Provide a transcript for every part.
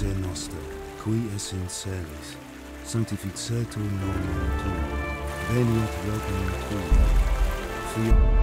Pater noster, qui es in celis, sanctificetur nomen tuum, veniat regnum tuum, fiat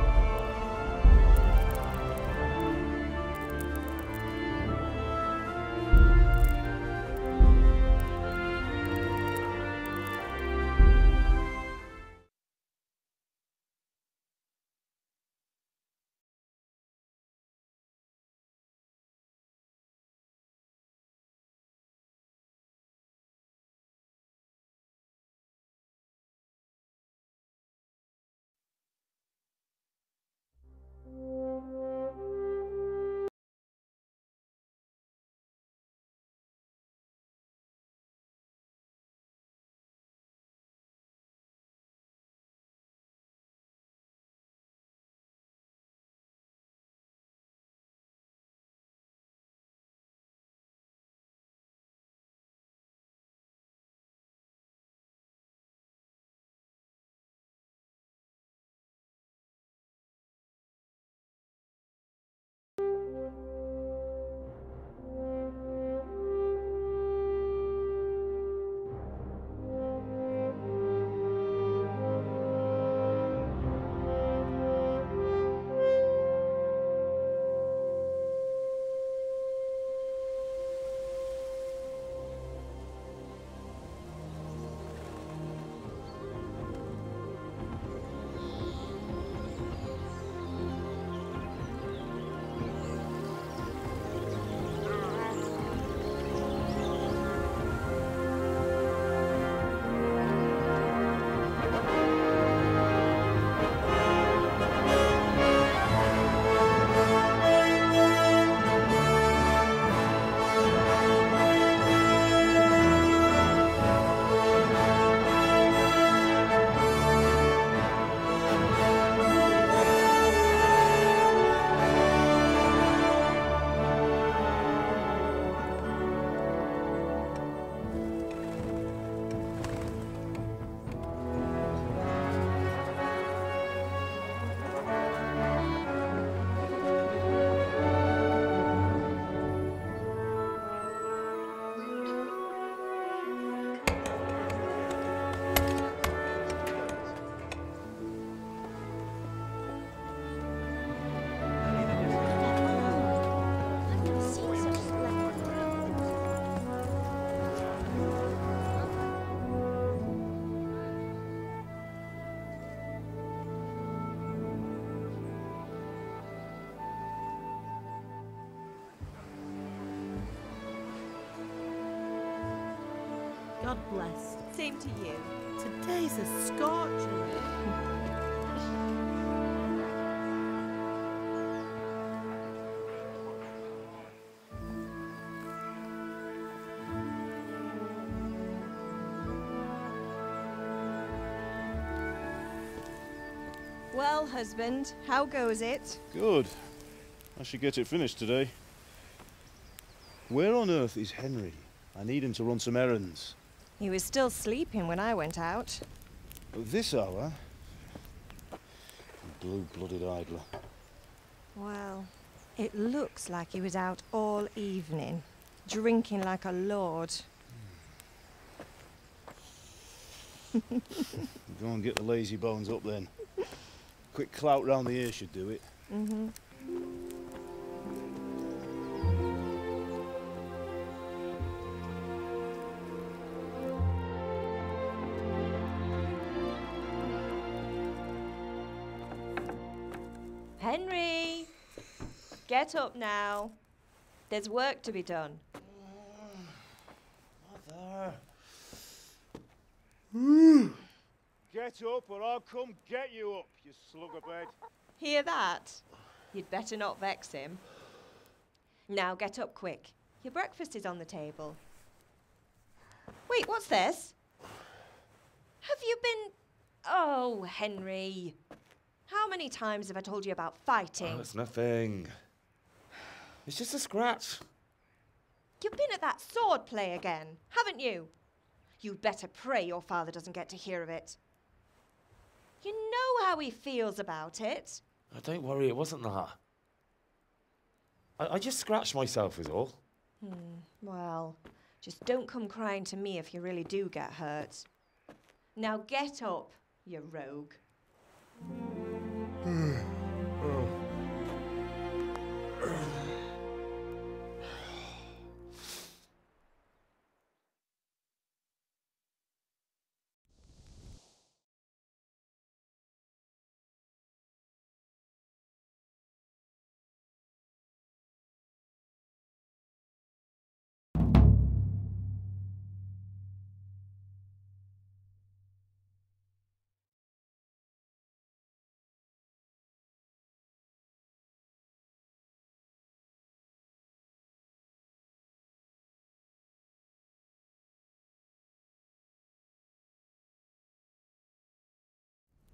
God bless. Same to you. Today's a scorcher. Well, husband, how goes it? Good. I should get it finished today. Where on earth is Henry? I need him to run some errands. He was still sleeping when I went out. At this hour? Blue-blooded idler. Well, it looks like he was out all evening, drinking like a lord. Go and get the lazy bones up then. Quick clout round the ear should do it. Mm-hmm. Henry! Get up now. There's work to be done. Mother! Get up or I'll come get you up, you slugabed. Hear that? You'd better not vex him. Now get up quick. Your breakfast is on the table. Wait, what's this? Have you been... Oh, Henry. How many times have I told you about fighting? Oh, it's nothing. It's just a scratch. You've been at that sword play again, haven't you? You'd better pray your father doesn't get to hear of it. You know how he feels about it. Oh, don't worry, it wasn't that. I just scratched myself is all. Well, just don't come crying to me if you really do get hurt. Now get up, you rogue.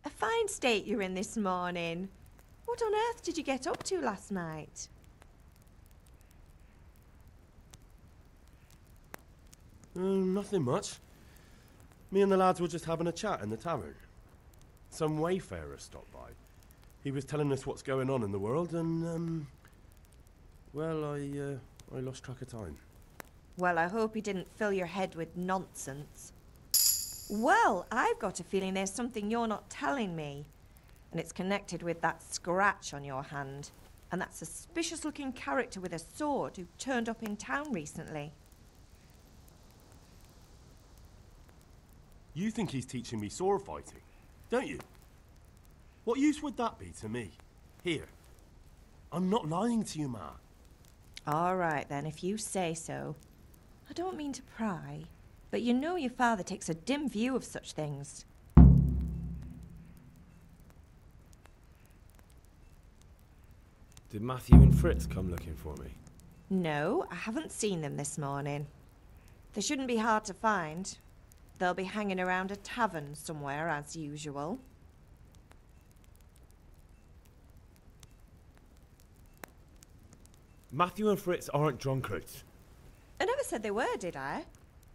A fine state you're in this morning. What on earth did you get up to last night? Nothing much. Me and the lads were just having a chat in the tavern. Some wayfarer stopped by. He was telling us what's going on in the world and, well, I lost track of time. Well, I hope he didn't fill your head with nonsense. Well, I've got a feeling there's something you're not telling me. And it's connected with that scratch on your hand. And that suspicious-looking character with a sword who turned up in town recently. You think he's teaching me sword fighting, don't you? What use would that be to me? Here. I'm not lying to you, Ma. All right, then, if you say so. I don't mean to pry, but you know your father takes a dim view of such things. Did Matthew and Fritz come looking for me? No, I haven't seen them this morning. They shouldn't be hard to find. They'll be hanging around a tavern somewhere, as usual. Matthew and Fritz aren't drunkards. I never said they were, did I?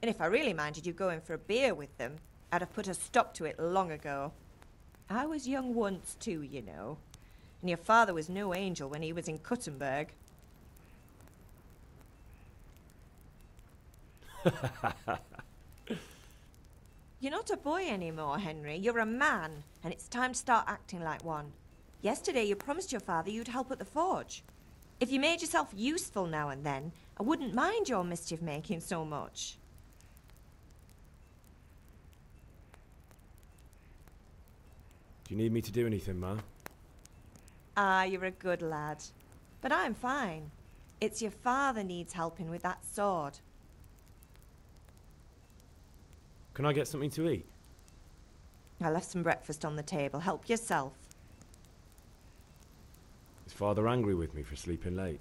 And if I really minded you going for a beer with them, I'd have put a stop to it long ago. I was young once too, you know. And your father was no angel when he was in Kuttenberg. You're not a boy anymore, Henry. You're a man, and it's time to start acting like one. Yesterday you promised your father you'd help at the forge. If you made yourself useful now and then, I wouldn't mind your mischief-making so much. Do you need me to do anything, Ma? Ah, you're a good lad. But I'm fine. It's your father needs helping with that sword. Can I get something to eat? I left some breakfast on the table. Help yourself. Is Father angry with me for sleeping late?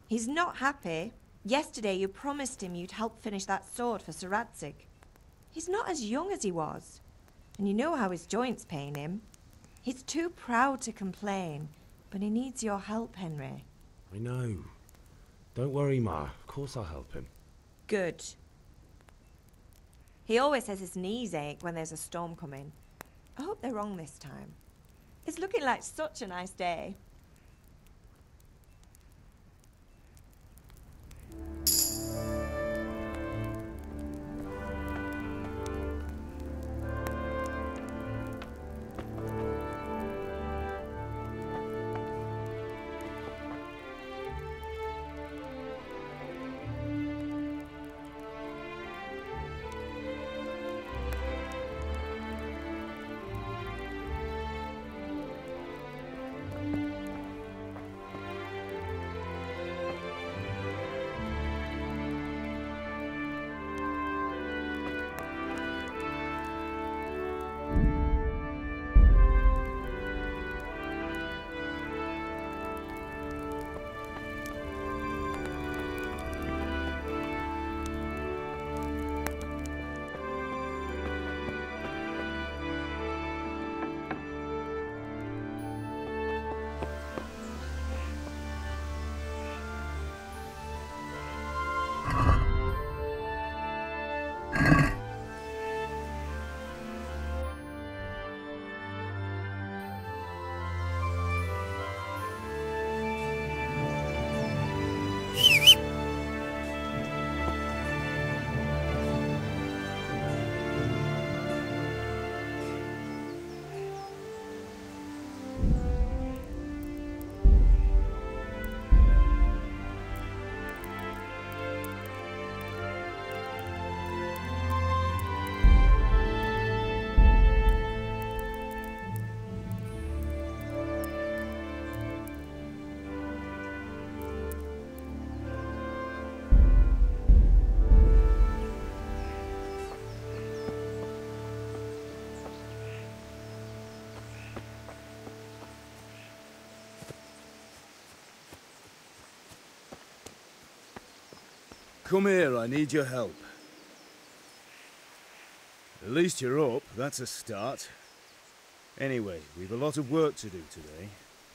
He's not happy. Yesterday you promised him you'd help finish that sword for Sir Radzig. He's not as young as he was. And you know how his joints pain him. He's too proud to complain, but he needs your help, Henry. I know. Don't worry, Ma. Of course I'll help him. Good. He always says his knees ache when there's a storm coming. I hope they're wrong this time. It's looking like such a nice day. Come here, I need your help. At least you're up, that's a start. Anyway, we've a lot of work to do today.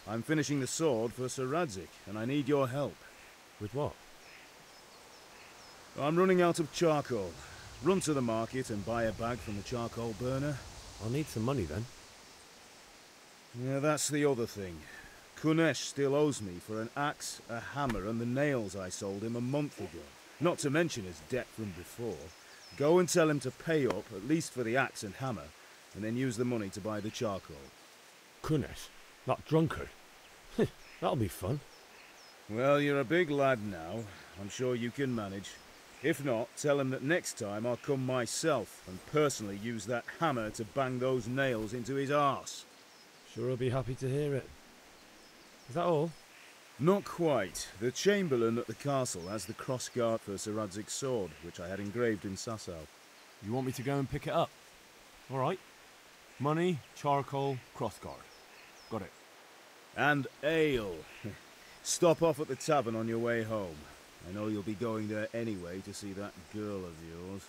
I'm finishing the sword for Sir Radzig, and I need your help. With what? I'm running out of charcoal. Run to the market and buy a bag from the charcoal burner. I'll need some money then. Yeah, that's the other thing. Kunesh still owes me for an axe, a hammer, and the nails I sold him a month ago. Not to mention his debt from before. Go and tell him to pay up, at least for the axe and hammer, and then use the money to buy the charcoal. Kunesh? That drunkard? That'll be fun. Well, you're a big lad now. I'm sure you can manage. If not, tell him that next time I'll come myself and personally use that hammer to bang those nails into his arse. Sure he'll be happy to hear it. Is that all? Not quite. The Chamberlain at the castle has the crossguard for Sir Radzig's sword, which I had engraved in Sasau. You want me to go and pick it up? All right. Money, charcoal, crossguard. Got it. And ale. Stop off at the tavern on your way home. I know you'll be going there anyway to see that girl of yours.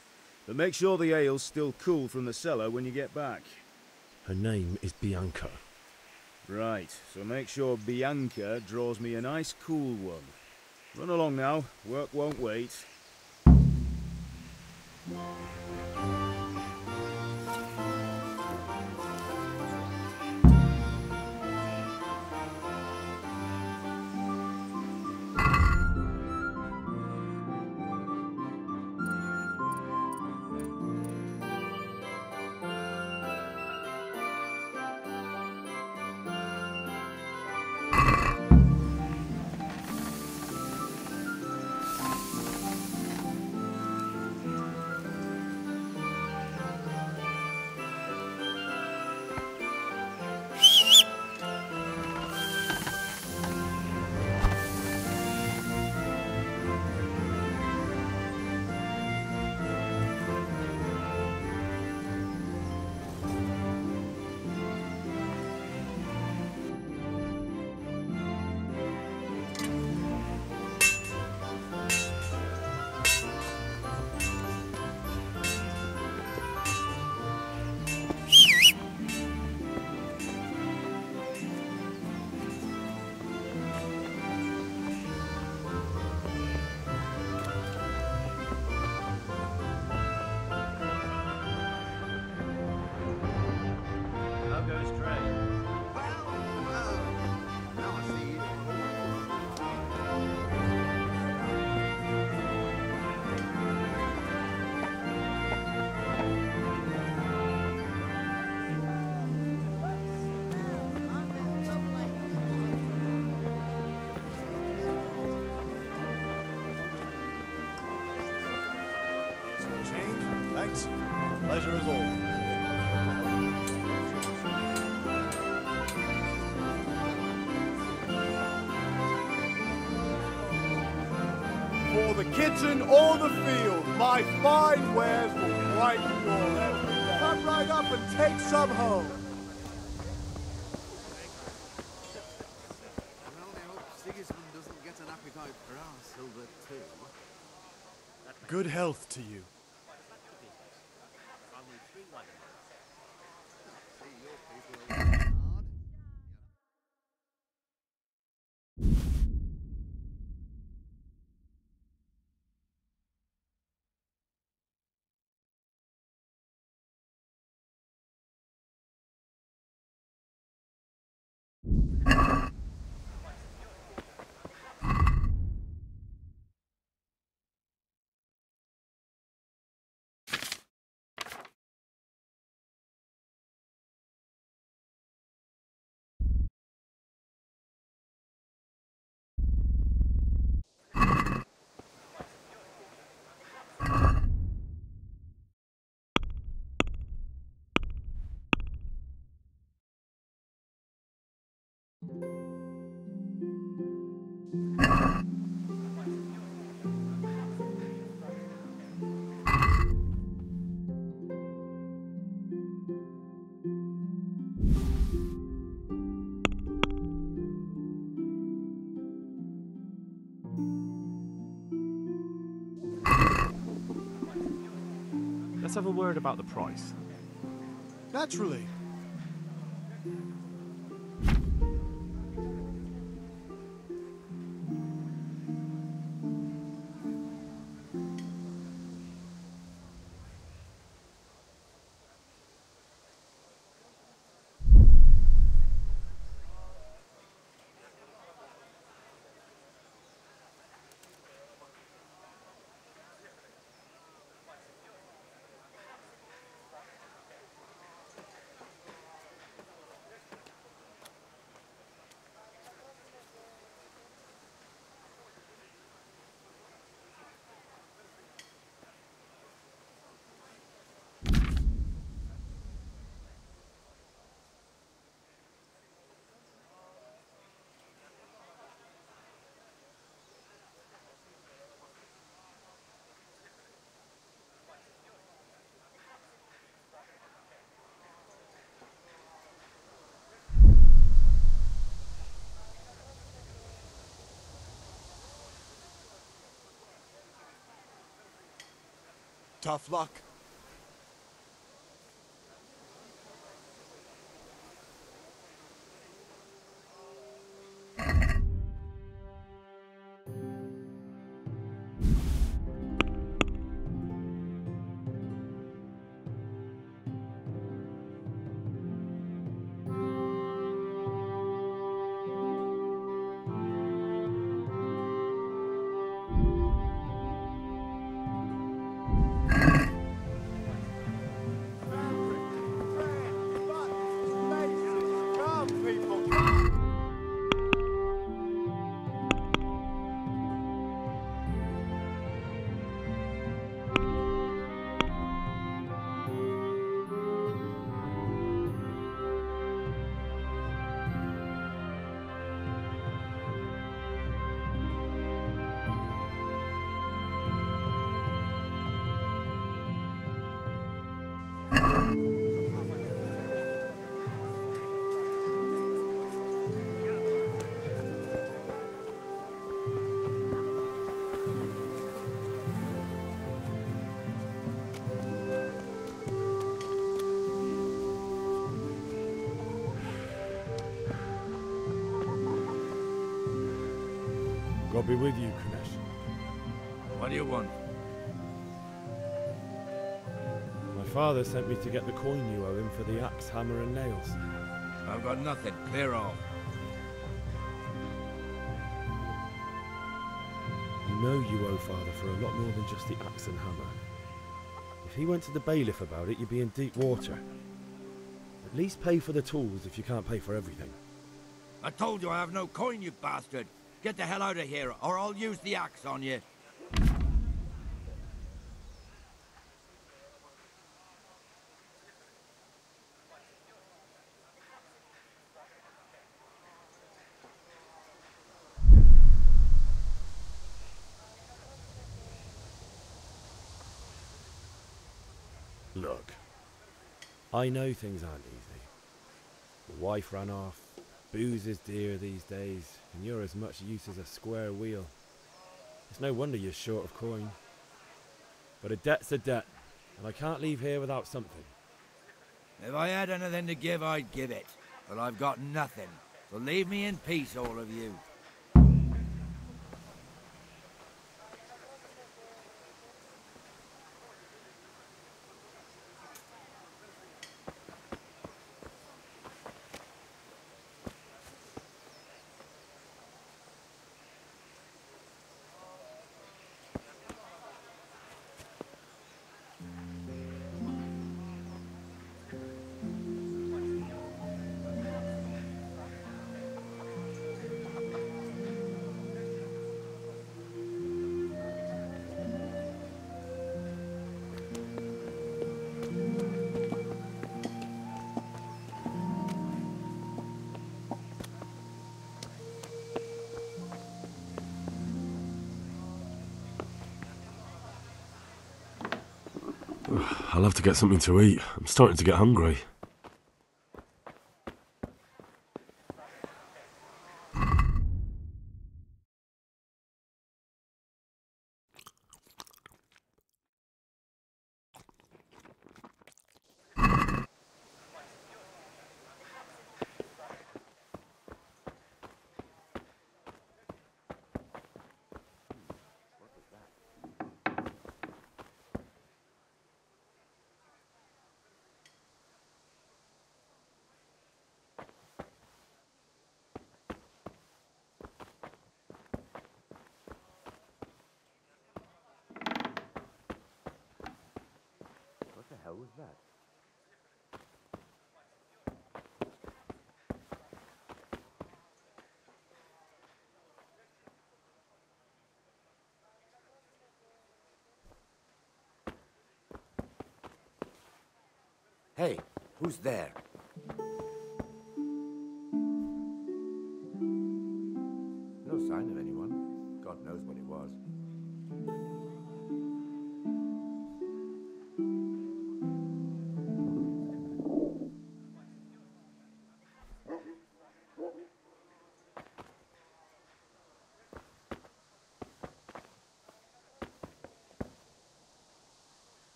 But make sure the ale's still cool from the cellar when you get back. Her name is Bianca. Right, so make sure Bianca draws me a nice cool one. Run along now, work won't wait. Thanks. Pleasure as always. For the kitchen or the field, my fine wares will brighten your every day. Come right up and take some home. I can only hope Sigismund doesn't get an appetite for our silver too. Good health to you. let's have a word about the price. Naturally. Tough luck. God be with you, Kunesh. What do you want? My father sent me to get the coin you owe him for the axe, hammer, and nails. I've got nothing. Clear off. You know you owe father for a lot more than just the axe and hammer. If he went to the bailiff about it, you'd be in deep water. At least pay for the tools if you can't pay for everything. I told you I have no coin, you bastard. Get the hell out of here, or I'll use the axe on you. Look, I know things aren't easy. The wife ran off, booze is dear these days, and you're as much use as a square wheel. It's no wonder you're short of coin. But a debt's a debt, and I can't leave here without something. If I had anything to give, I'd give it. But I've got nothing, so leave me in peace, all of you. I'll have to get something to eat. I'm starting to get hungry. that? Hey, who's there? No sign of anyone. God knows what it was.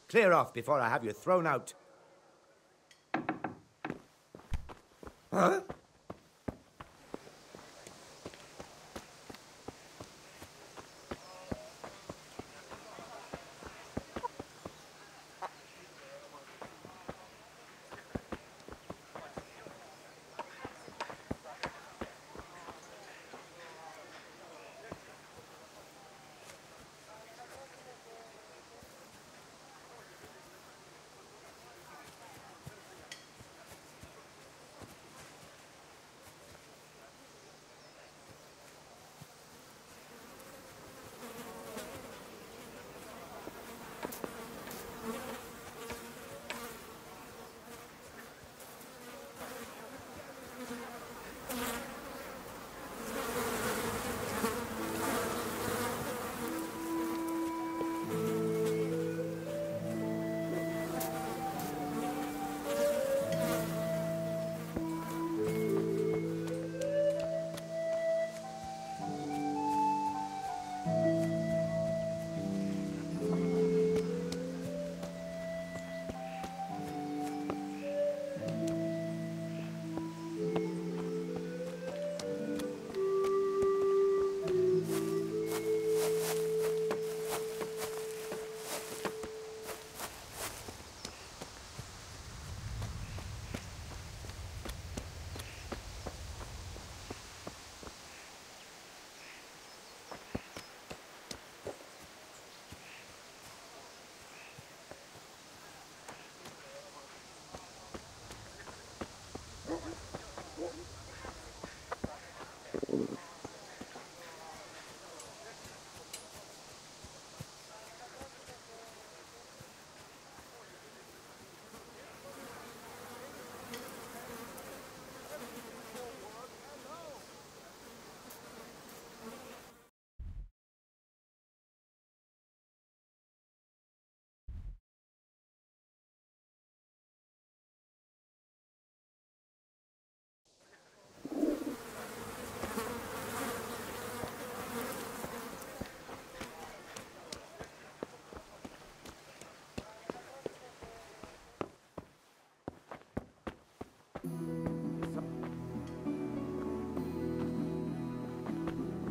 Clear off before I have you thrown out. Huh?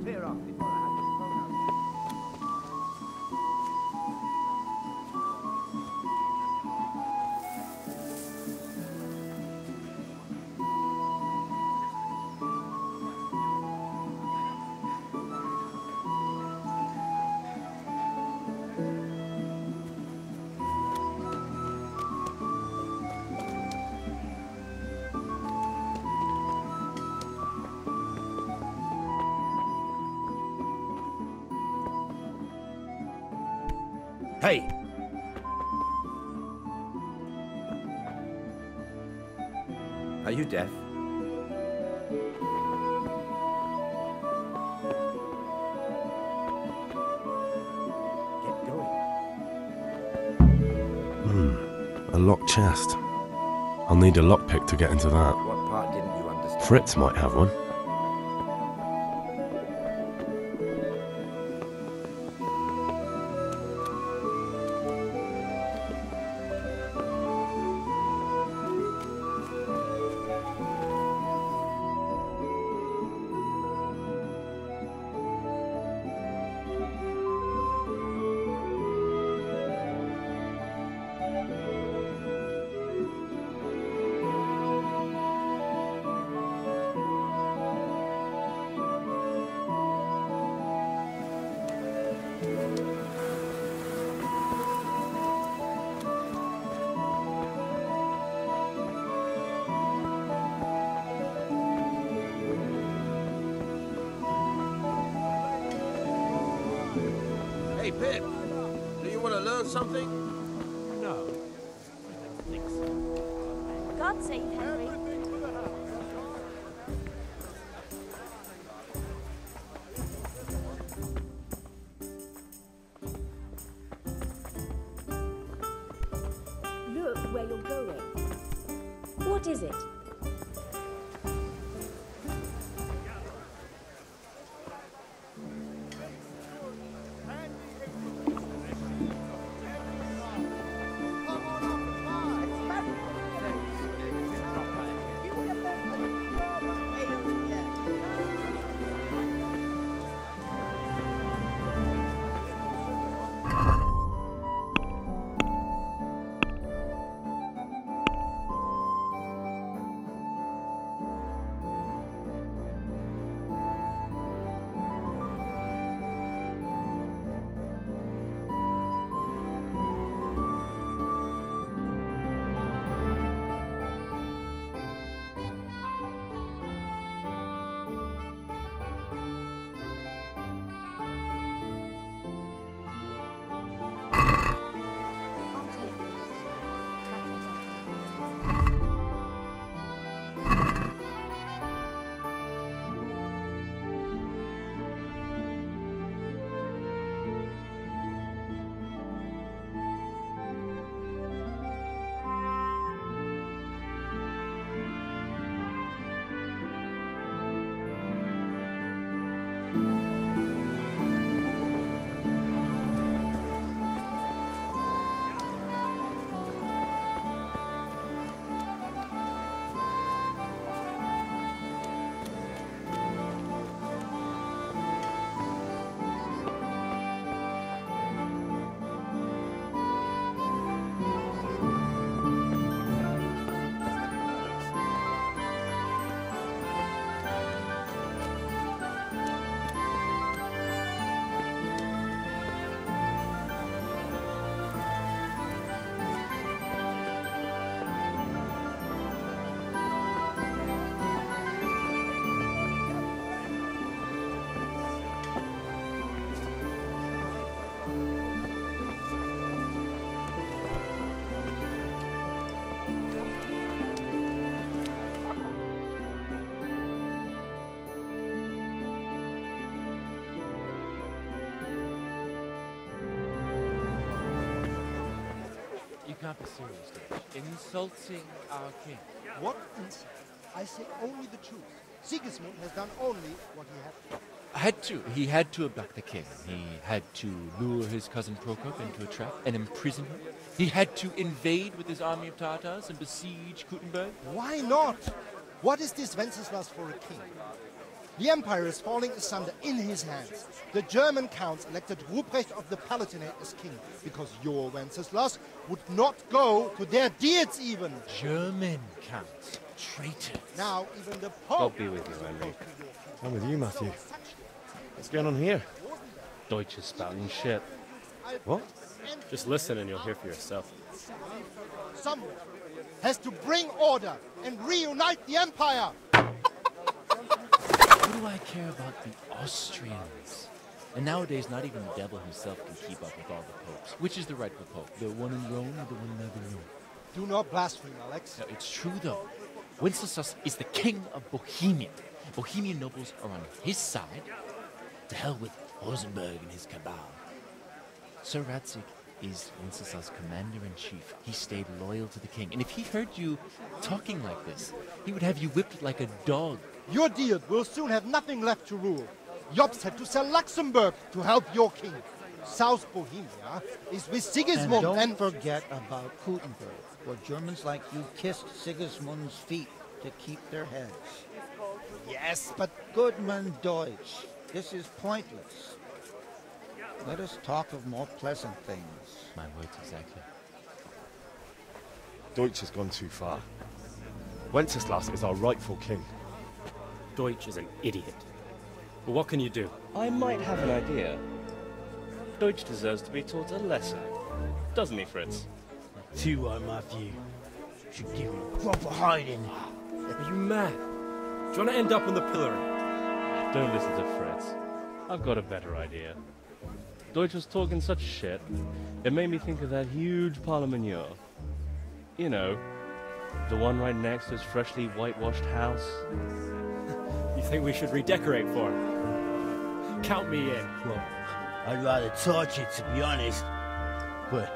Clear off before I have you thrown out. Hey! Are you deaf? Get going. A locked chest. I'll need a lockpick to get into that. What part didn't you understand? Fritz might have one. Pip, do you want to learn something? No. God save Henry. Look where you're going. What is it? You can't be serious, Dutch. Insulting our king. What insult? I say only the truth. Sigismund has done only what he had to. He had to abduct the king. He had to lure his cousin Prokop into a trap and imprison him. He had to invade with his army of Tatars and besiege Kuttenberg. Why not? What is this Wenceslas for a king? The empire is falling asunder in his hands. The German counts elected Ruprecht of the Palatinate as king because your Wenceslas would not go to their deeds even. German counts. Traitors. Now even the Pope... God be with you, Henry. I'm with you, Matthew. What's going on here? Deutsch is spouting shit. What? Just listen and you'll hear for yourself. Someone has to bring order and reunite the empire. What do I care about the Austrians? And nowadays, not even the devil himself can keep up with all the popes. Which is the rightful pope? The one in Rome or the one in Avignon? Do not blaspheme, Alex. No, it's true, though. Wenceslas is the king of Bohemia. Bohemian nobles are on his side. To hell with Rosenberg and his cabal. Sir Radzig is Wenceslas' commander-in-chief. He stayed loyal to the king. And if he heard you talking like this, he would have you whipped like a dog. Your deal will soon have nothing left to rule. Jobst had to sell Luxembourg to help your king. South Bohemia is with Sigismund and don't forget about Kuttenberg, where Germans like you kissed Sigismund's feet to keep their heads. Yes, but... Goodman Deutsch, this is pointless. Let us talk of more pleasant things. My words exactly. Deutsch has gone too far. Wenceslas is our rightful king. Deutsch is an idiot. But what can you do? I might have an idea. Deutsch deserves to be taught a lesson. Doesn't he, Fritz? Too right, Matthew. Should give him proper hiding. Are you mad? Do you want to end up on the pillory? Don't listen to Fritz. I've got a better idea. Deutsch was talking such shit, it made me think of that huge pile of manure. You know, the one right next to his freshly whitewashed house. You think we should redecorate for him? Count me in. Well, I'd rather torch it, to be honest. But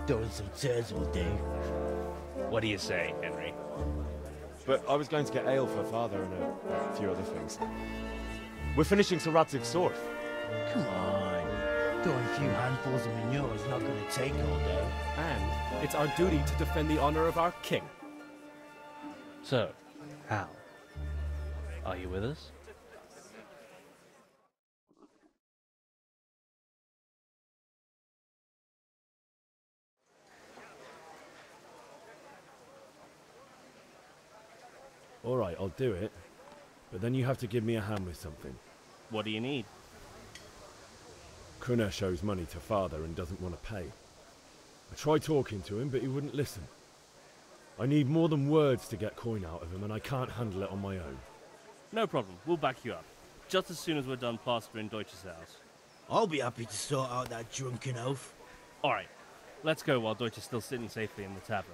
throwing some turds will do. What do you say, Henry? But I was going to get ale for Father and a few other things. We're finishing Sir Radzig's sword. Come on. Throwing a few handfuls of manure is not going to take all day. And it's our duty to defend the honor of our king. So, Hal, are you with us? All right, I'll do it. But then you have to give me a hand with something. What do you need? Kunesh owes money to Father and doesn't want to pay. I tried talking to him, but he wouldn't listen. I need more than words to get coin out of him, and I can't handle it on my own. No problem, we'll back you up. Just as soon as we're done plastering Deutsch's house. I'll be happy to sort out that drunken oaf. Alright, let's go while Deutsch is still sitting safely in the tavern.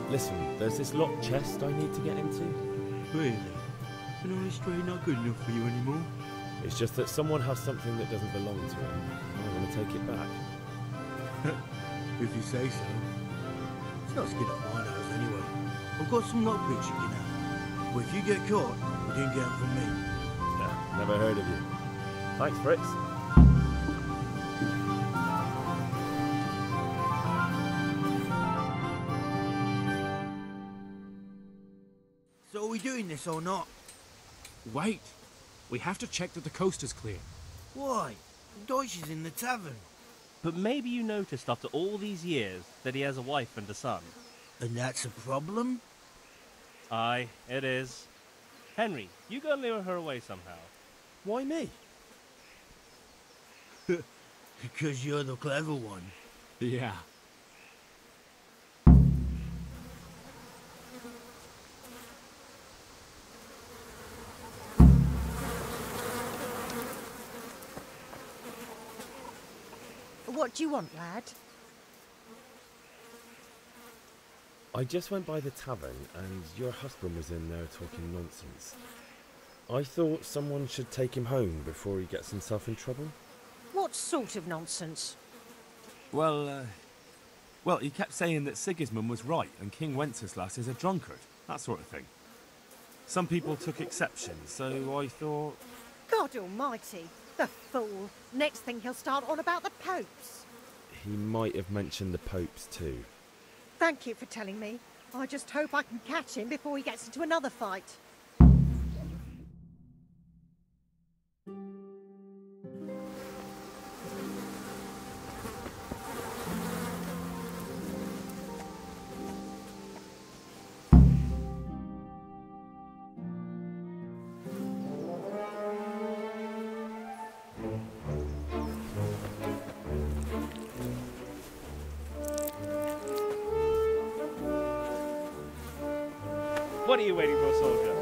Listen, there's this locked chest I need to get into. Really? An honest trade not good enough for you anymore? It's just that someone has something that doesn't belong to him. I want to take it back. If you say so. It's not skin off my nose anyway. I've got some lockpicks you can have. But if you get caught, you didn't get them from me. Nah, never heard of you. Thanks, Fritz. So are we doing this or not? Wait. We have to check that the coast is clear. Why? Deutsch is in the tavern. But maybe you noticed after all these years that he has a wife and a son. And that's a problem? Aye, it is. Henry, you go and lure her away somehow. Why me? Because you're the clever one. Yeah. What do you want, lad? I just went by the tavern and your husband was in there talking nonsense. I thought someone should take him home before he gets himself in trouble. What sort of nonsense? Well, he kept saying that Sigismund was right and King Wenceslas is a drunkard, that sort of thing. Some people took exception, so I thought... God almighty, the fool. Next thing he'll start on about the popes. He might have mentioned the popes too. Thank you for telling me. I just hope I can catch him before he gets into another fight. What are you waiting for, soldier?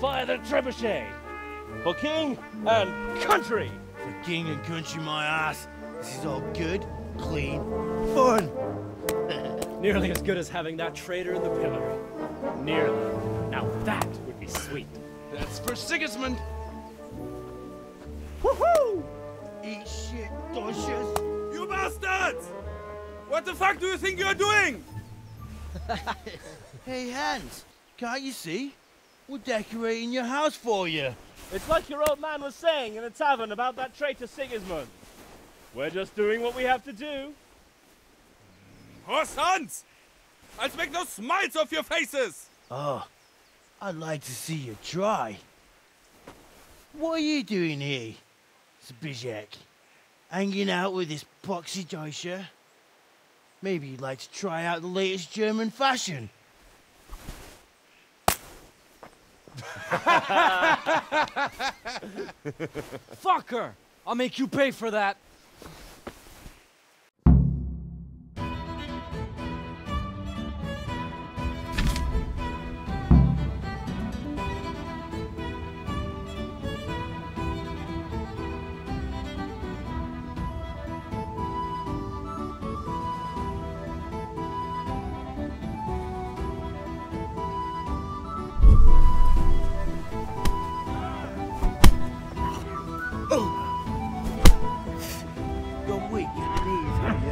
Fire the trebuchet! For king and country! For king and country, my ass. This is all good, clean, fun. Nearly as good as having that traitor in the pillory. Nearly. Now that would be sweet. That's for Sigismund. Woohoo! Eat shit, dodgers. You bastards! What the fuck do you think you're doing? Hey, Hans, can't you see? We're decorating your house for you. It's like your old man was saying in the tavern about that traitor Sigismund. We're just doing what we have to do. Horse Hans! I'll make those smiles off your faces! Oh, I'd like to see you try. What are you doing here, Zbigniew? Hanging out with this boxy Deutscher? Maybe you'd like to try out the latest German fashion. Fucker! I'll make you pay for that. You're weak in the knees, are you?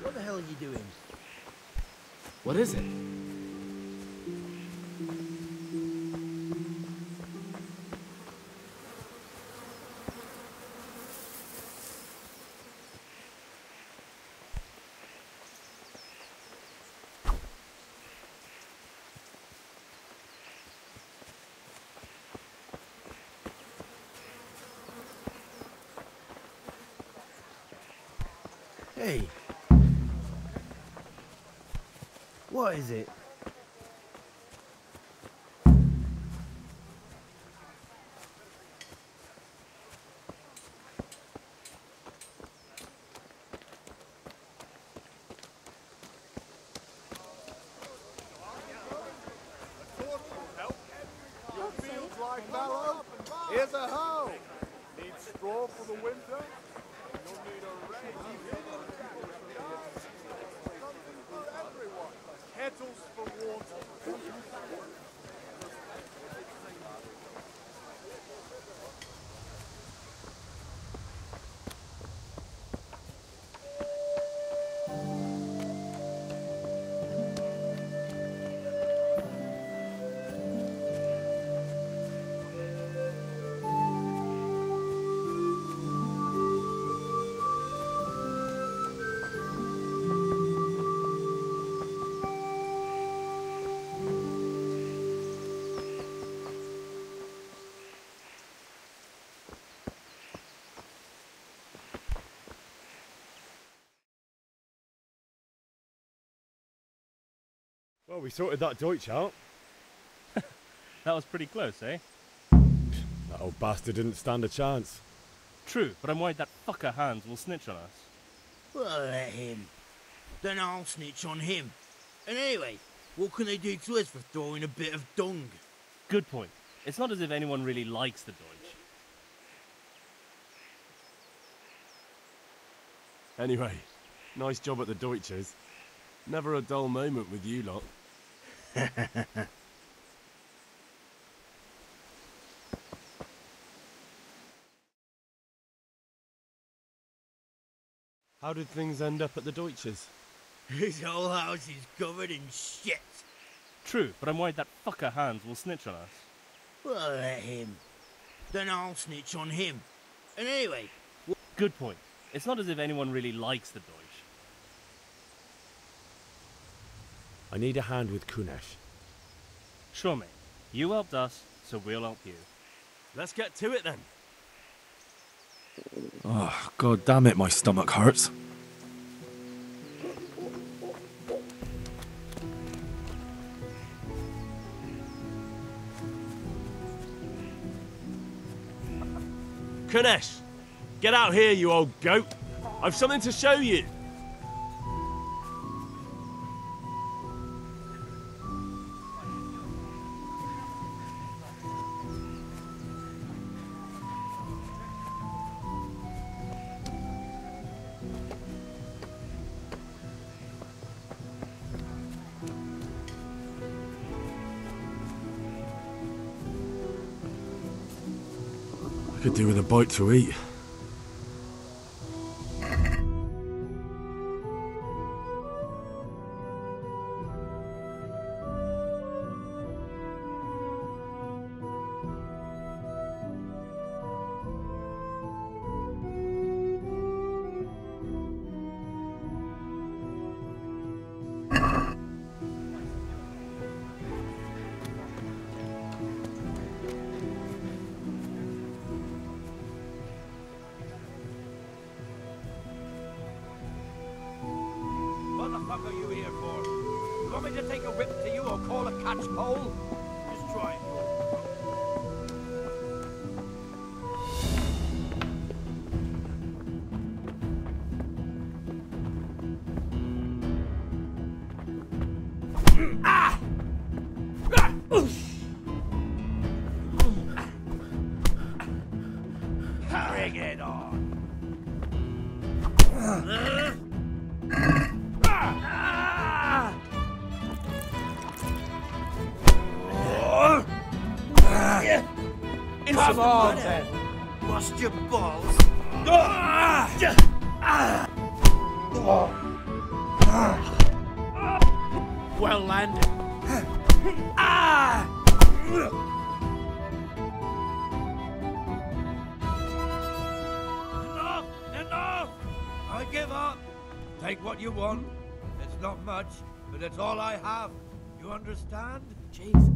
What the hell are you doing? What is it? Hey. What is it? Your fields lie fallow. Here's a hoe. Need straw for the winter? You'll need a rake. Something for everyone. Kettles for water. Well, we sorted that Deutsch out. That was pretty close, eh? That old bastard didn't stand a chance. True, but I'm worried that fucker Hans will snitch on us. Well, let him. Then I'll snitch on him. And anyway, what can they do to us for throwing a bit of dung? Good point. It's not as if anyone really likes the Deutsch. Anyway, nice job at the Deutsches. Never a dull moment with you lot. How did things end up at the Deutsches? His whole house is covered in shit. True, but I'm worried that fucker Hans will snitch on us. Well, let him. Then I'll snitch on him. And anyway... Good point. It's not as if anyone really likes the Deutsch. I need a hand with Kunesh. Sure, mate. You helped us, so we'll help you. Let's get to it then. Oh, god damn it, my stomach hurts. Kunesh, get out here, you old goat. I've something to show you. Could do with a bite to eat. What are you here for? You want me to take a whip to you or call a catch pole? Just try it. Ah! Bring it on. Come on, then. Bust your balls. Well landed. Enough! Enough! I give up. Take what you want. It's not much, but it's all I have. You understand? Jeez.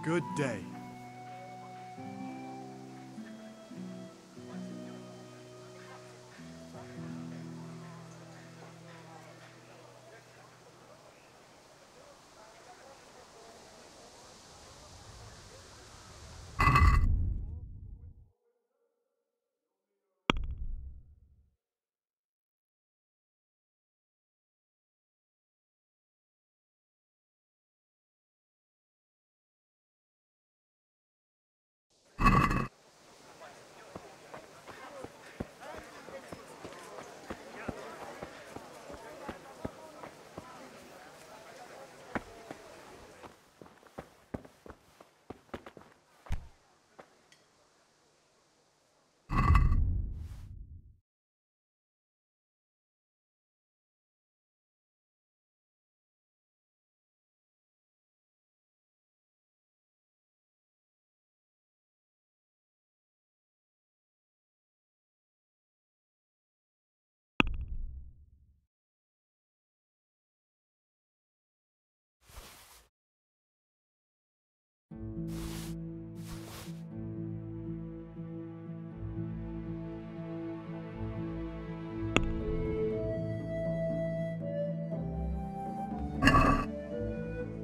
Good day.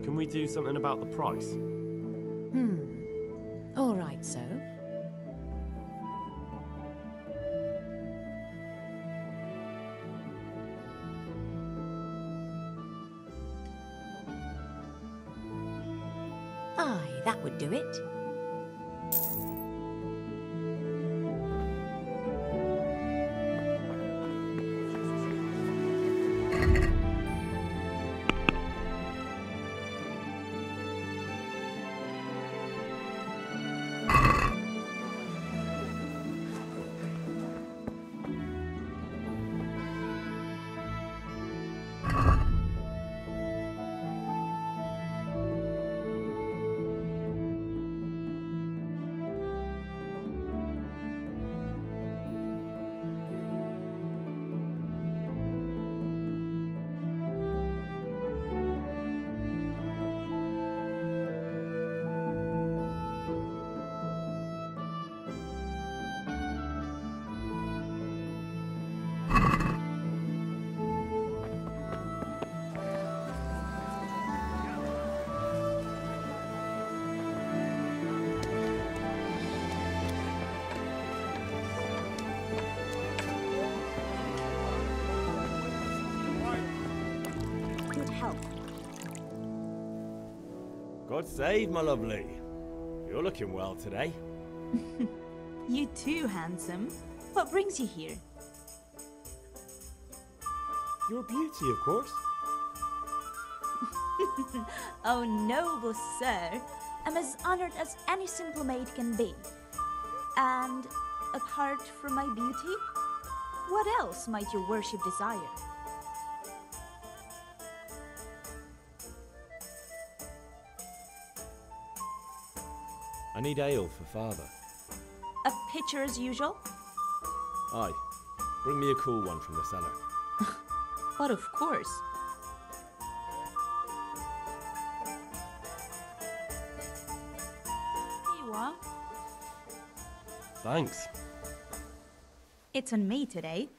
Can we do something about the price? All right, so. Aye, that would do it. God save, my lovely. You're looking well today. You too, handsome. What brings you here? Your beauty, of course. Oh, noble sir. I'm as honored as any simple maid can be. And apart from my beauty, what else might your worship desire? I need ale for father. A pitcher as usual? Aye. Bring me a cool one from the cellar. But of course. Here you are. Thanks. It's on me today.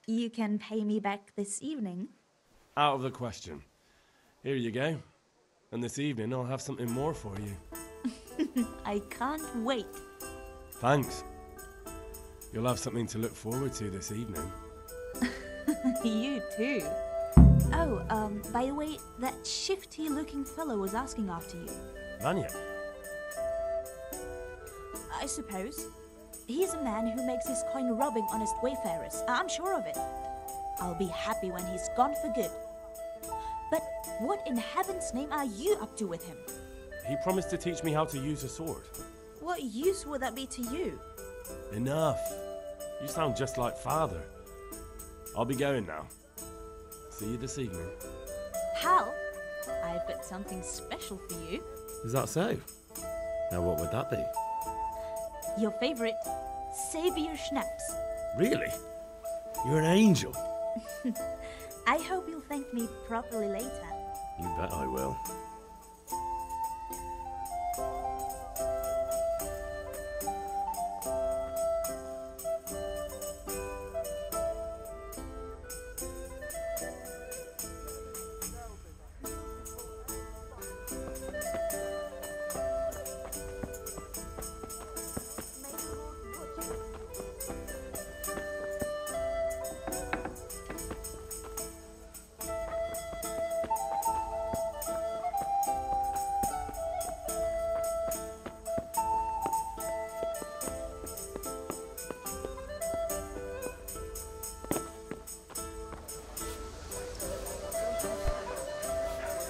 You can pay me back this evening. Out of the question. Here you go. And this evening I'll have something more for you. I can't wait. Thanks. You'll have something to look forward to this evening. You too. Oh, by the way, that shifty-looking fellow was asking after you. Vanya? I suppose. He's a man who makes his coin robbing honest wayfarers. I'm sure of it. I'll be happy when he's gone for good. But what in heaven's name are you up to with him? He promised to teach me how to use a sword. What use would that be to you? Enough. You sound just like father. I'll be going now. See you this evening. Hal, I've got something special for you. Is that so? Now what would that be? Your favorite, Savior Schnapps. Really? You're an angel. I hope you'll thank me properly later. You bet I will.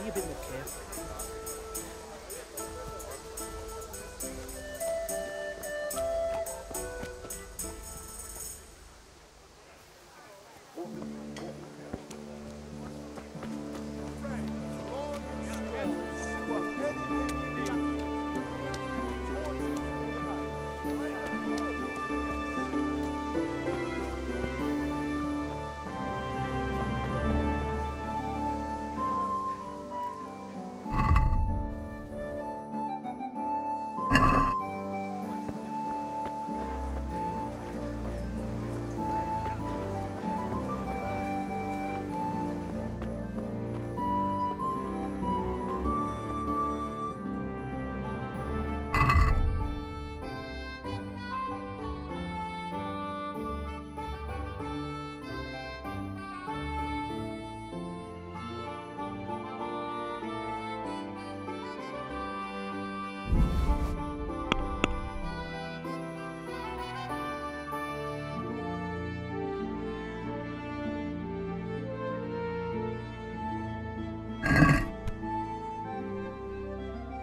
Be a bit more careful.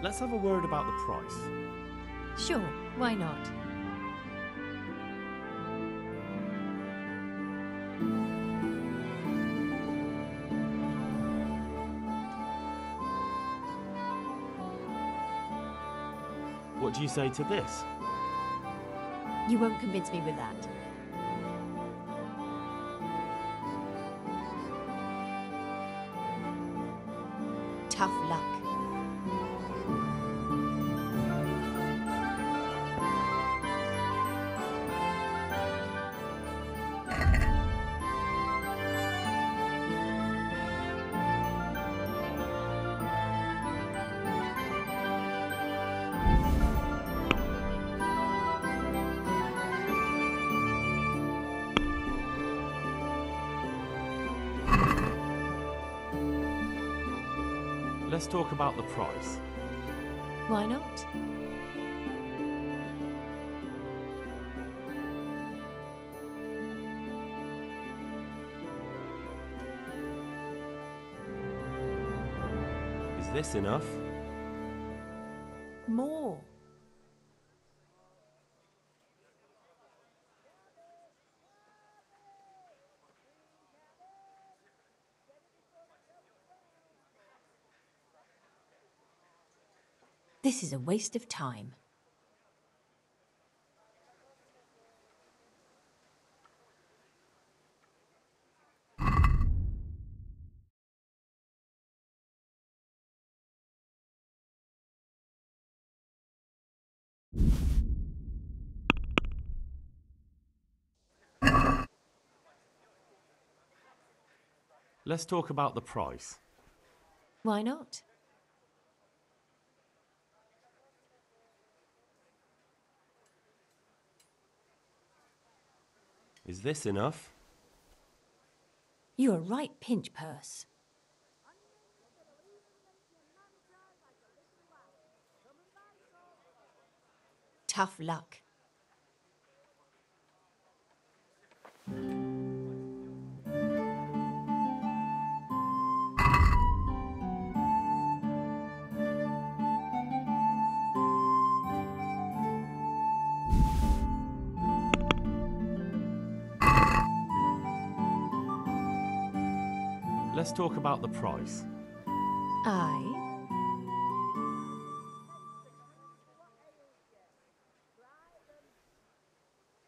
Let's have a word about the price. Sure, why not? What do you say to this? You won't convince me with that. Tough luck. Let's talk about the price. Why not? Is this enough? More. This is a waste of time. Let's talk about the price. Why not? Is this enough? You're a right pinch purse. Tough luck. Let's talk about the price. Aye.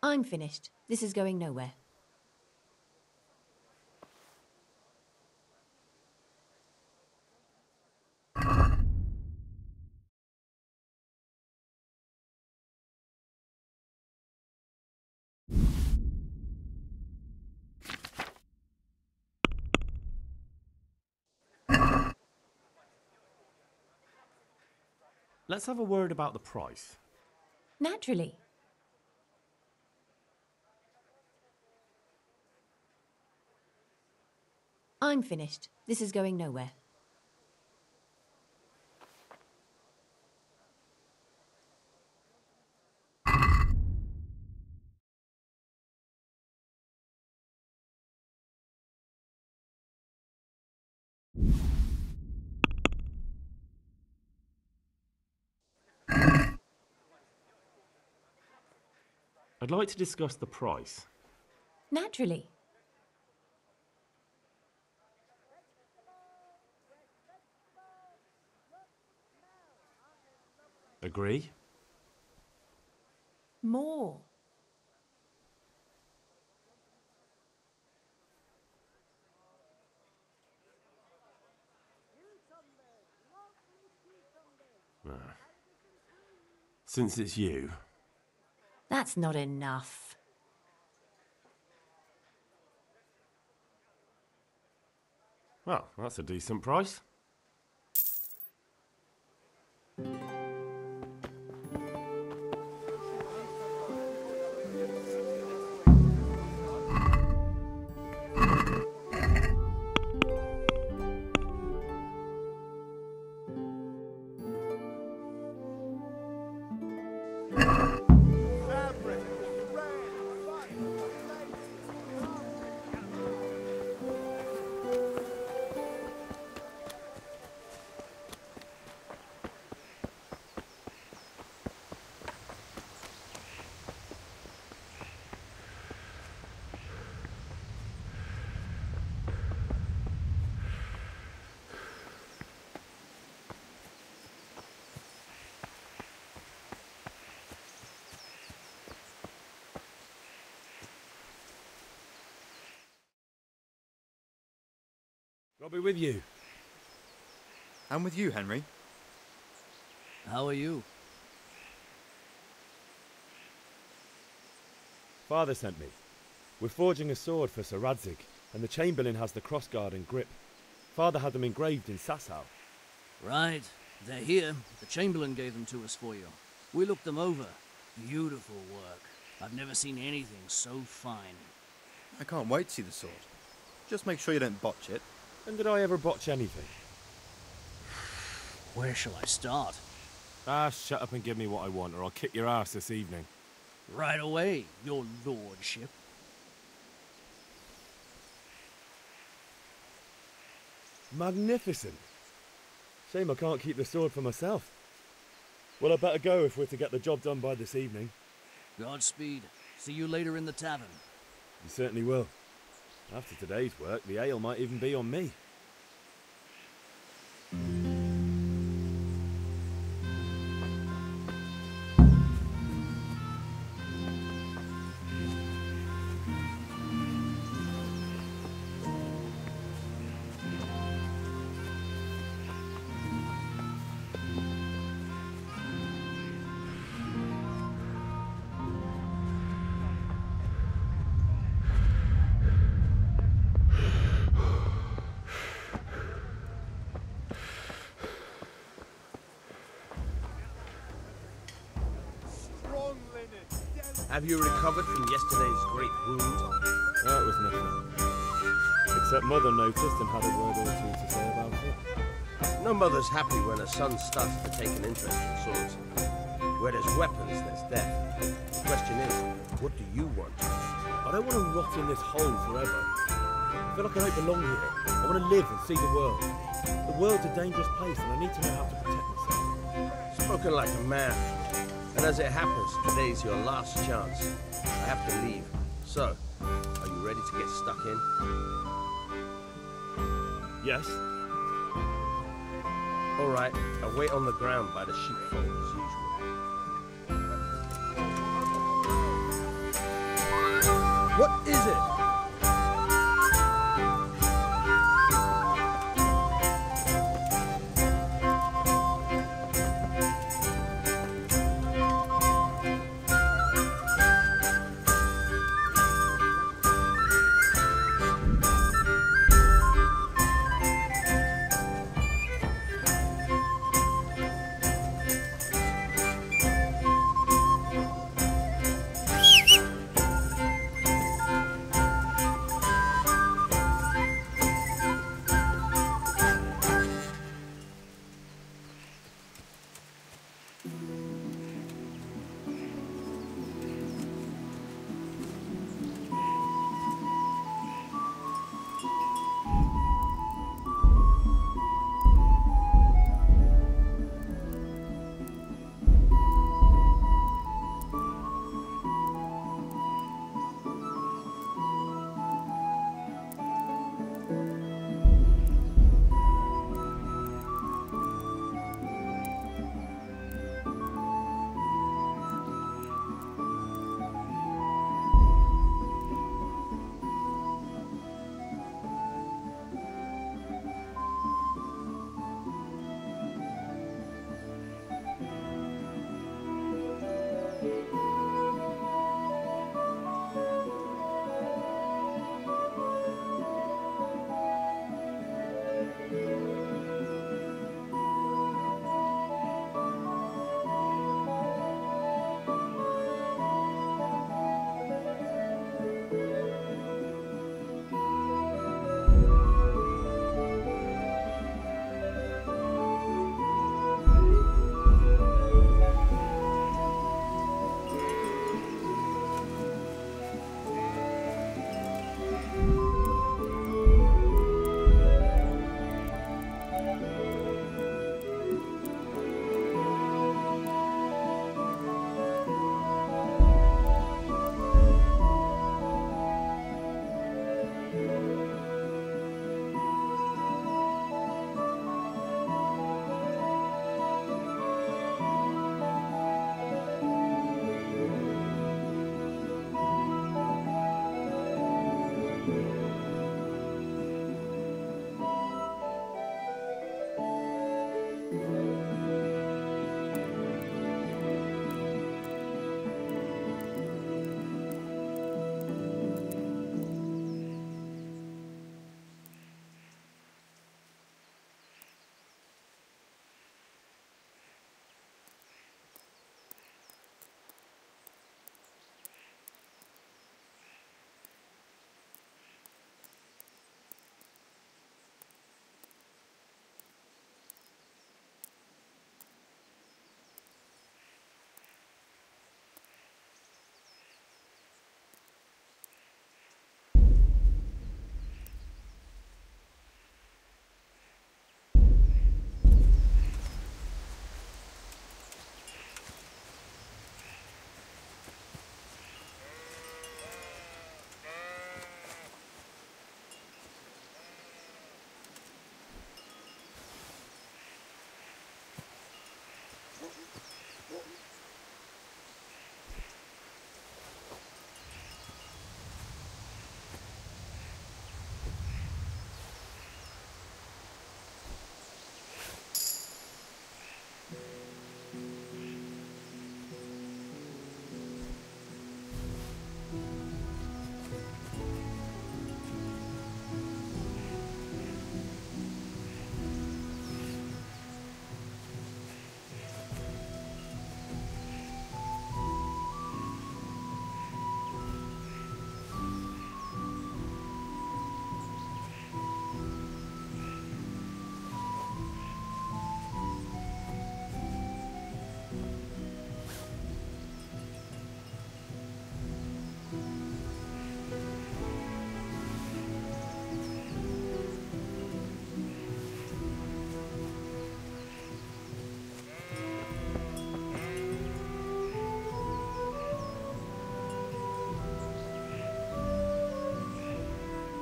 I'm finished. This is going nowhere. Let's have a word about the price. Naturally. I'm finished. This is going nowhere. I'd like to discuss the price. Naturally. Agree? More. Since it's you. That's not enough. Well, that's a decent price. I'll be with you. I'm with you, Henry. How are you? Father sent me. We're forging a sword for Sir Radzig, and the Chamberlain has the crossguard and grip. Father had them engraved in Sasau. Right. They're here. The Chamberlain gave them to us for you. We looked them over. Beautiful work. I've never seen anything so fine. I can't wait to see the sword. Just make sure you don't botch it. And did I ever botch anything? Where shall I start? Ah, shut up and give me what I want, or I'll kick your ass this evening. Right away, your lordship. Magnificent. Shame I can't keep the sword for myself. Well, I better go if we're to get the job done by this evening. Godspeed. See you later in the tavern. You certainly will. After today's work, the ale might even be on me. Have you recovered from yesterday's great wound? That was nothing. Except Mother noticed and had a word or two to say about it. No mother's happy when her son starts to take an interest in swords. Where there's weapons, there's death. The question is, what do you want? I don't want to rot in this hole forever. I feel like I don't belong here. I want to live and see the world. The world's a dangerous place and I need to know how to protect myself. Spoken like a man. And as it happens, today's your last chance. I have to leave. So, are you ready to get stuck in? Yes. All right, I'll wait on the ground by the sheepfold as usual. What is it?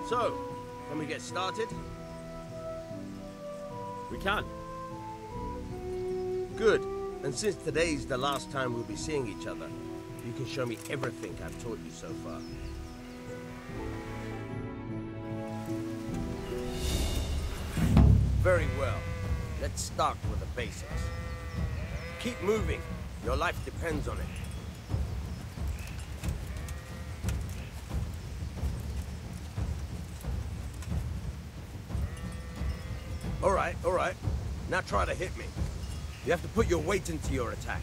So, can we get started? We can. Good. And since today's the last time we'll be seeing each other, you can show me everything I've taught you so far. Very well. Let's start with the basics. Keep moving. Your life depends on it. All right. Now try to hit me. You have to put your weight into your attack.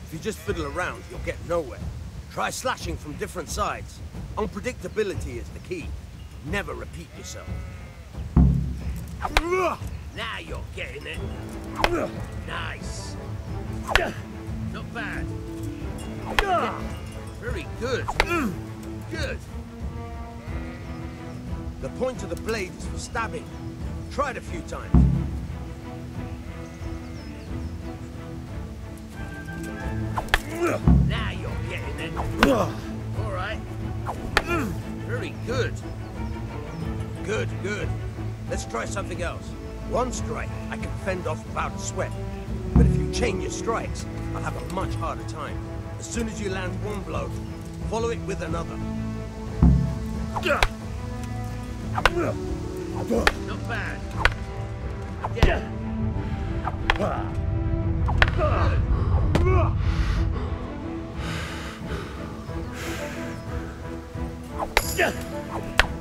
If you just fiddle around, you'll get nowhere. Try slashing from different sides. Unpredictability is the key. Never repeat yourself. Now you're getting it. Nice. Not bad. Very good. Good. The point of the blade is for stabbing. Try it a few times. Now you're getting it. All right. Very good. Good. Let's try something else. One strike, I can fend off without a sweat. But if you chain your strikes, I'll have a much harder time. As soon as you land one blow, follow it with another. Not bad. Yeah.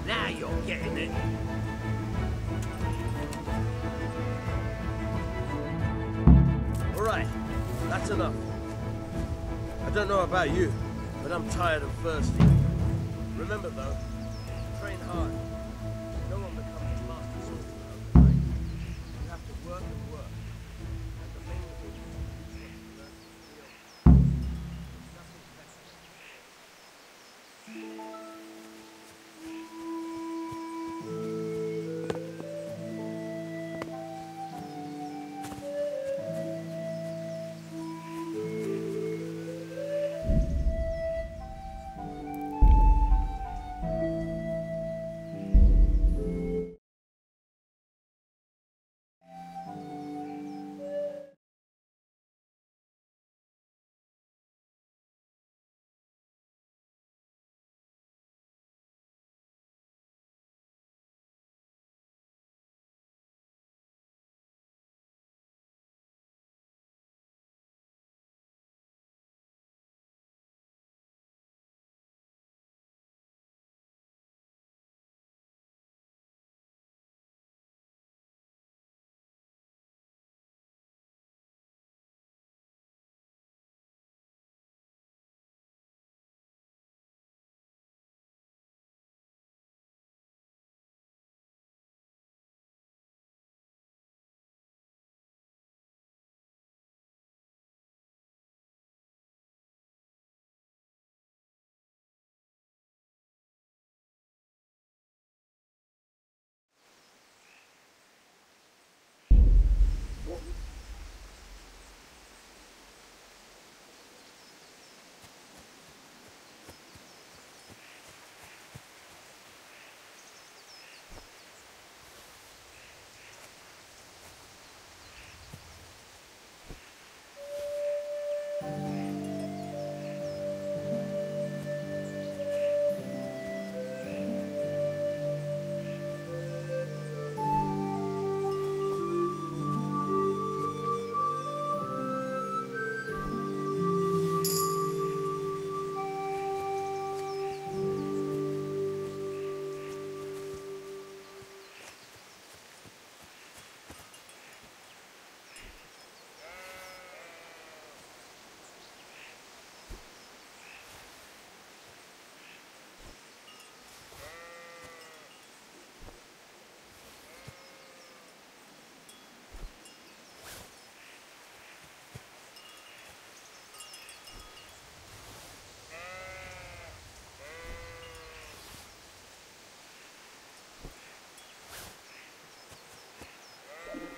Now you're getting it. All right, that's enough. I don't know about you, but I'm tired and thirsty. Remember though, train hard. No one becomes a master swordsman overnight. You have to work and work. And the main thing is what you learn from the field. Nothing better.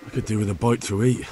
I could do with a bite to eat.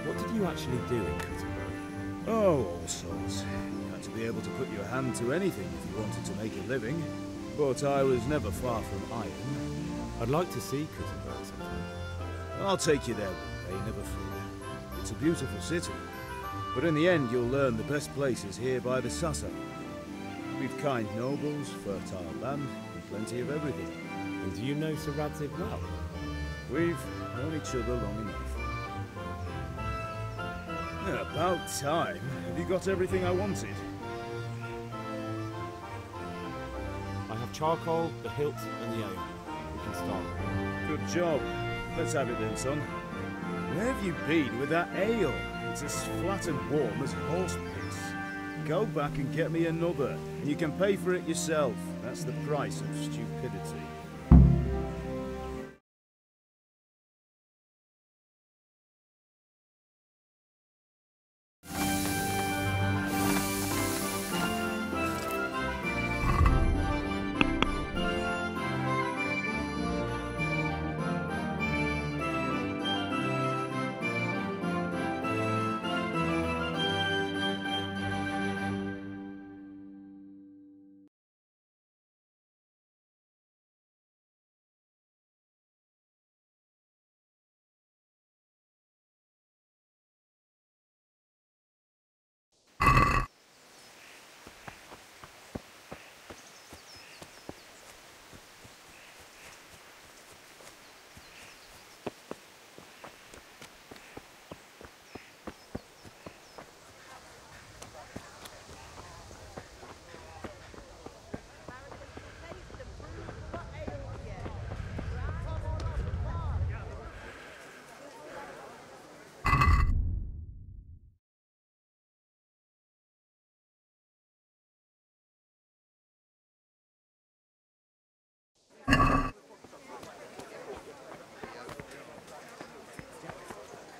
What did you actually do in Gutenberg? Oh, all sorts. You had to be able to put your hand to anything if you wanted to make a living. But I was never far from iron. I'd like to see Gutenberg sometime. I'll take you there one day, never fear. It's a beautiful city. But in the end, you'll learn the best places here by the Sasa. We've kind nobles, fertile land, and plenty of everything. And do you know Sir Radzig well? We've known each other long enough. About time. Have you got everything I wanted? I have charcoal, the hilt, and the ale. We can start. Good job. Let's have it then, son. Where have you been with that ale? It's as flat and warm as horse piss. Go back and get me another, and you can pay for it yourself. That's the price of stupidity.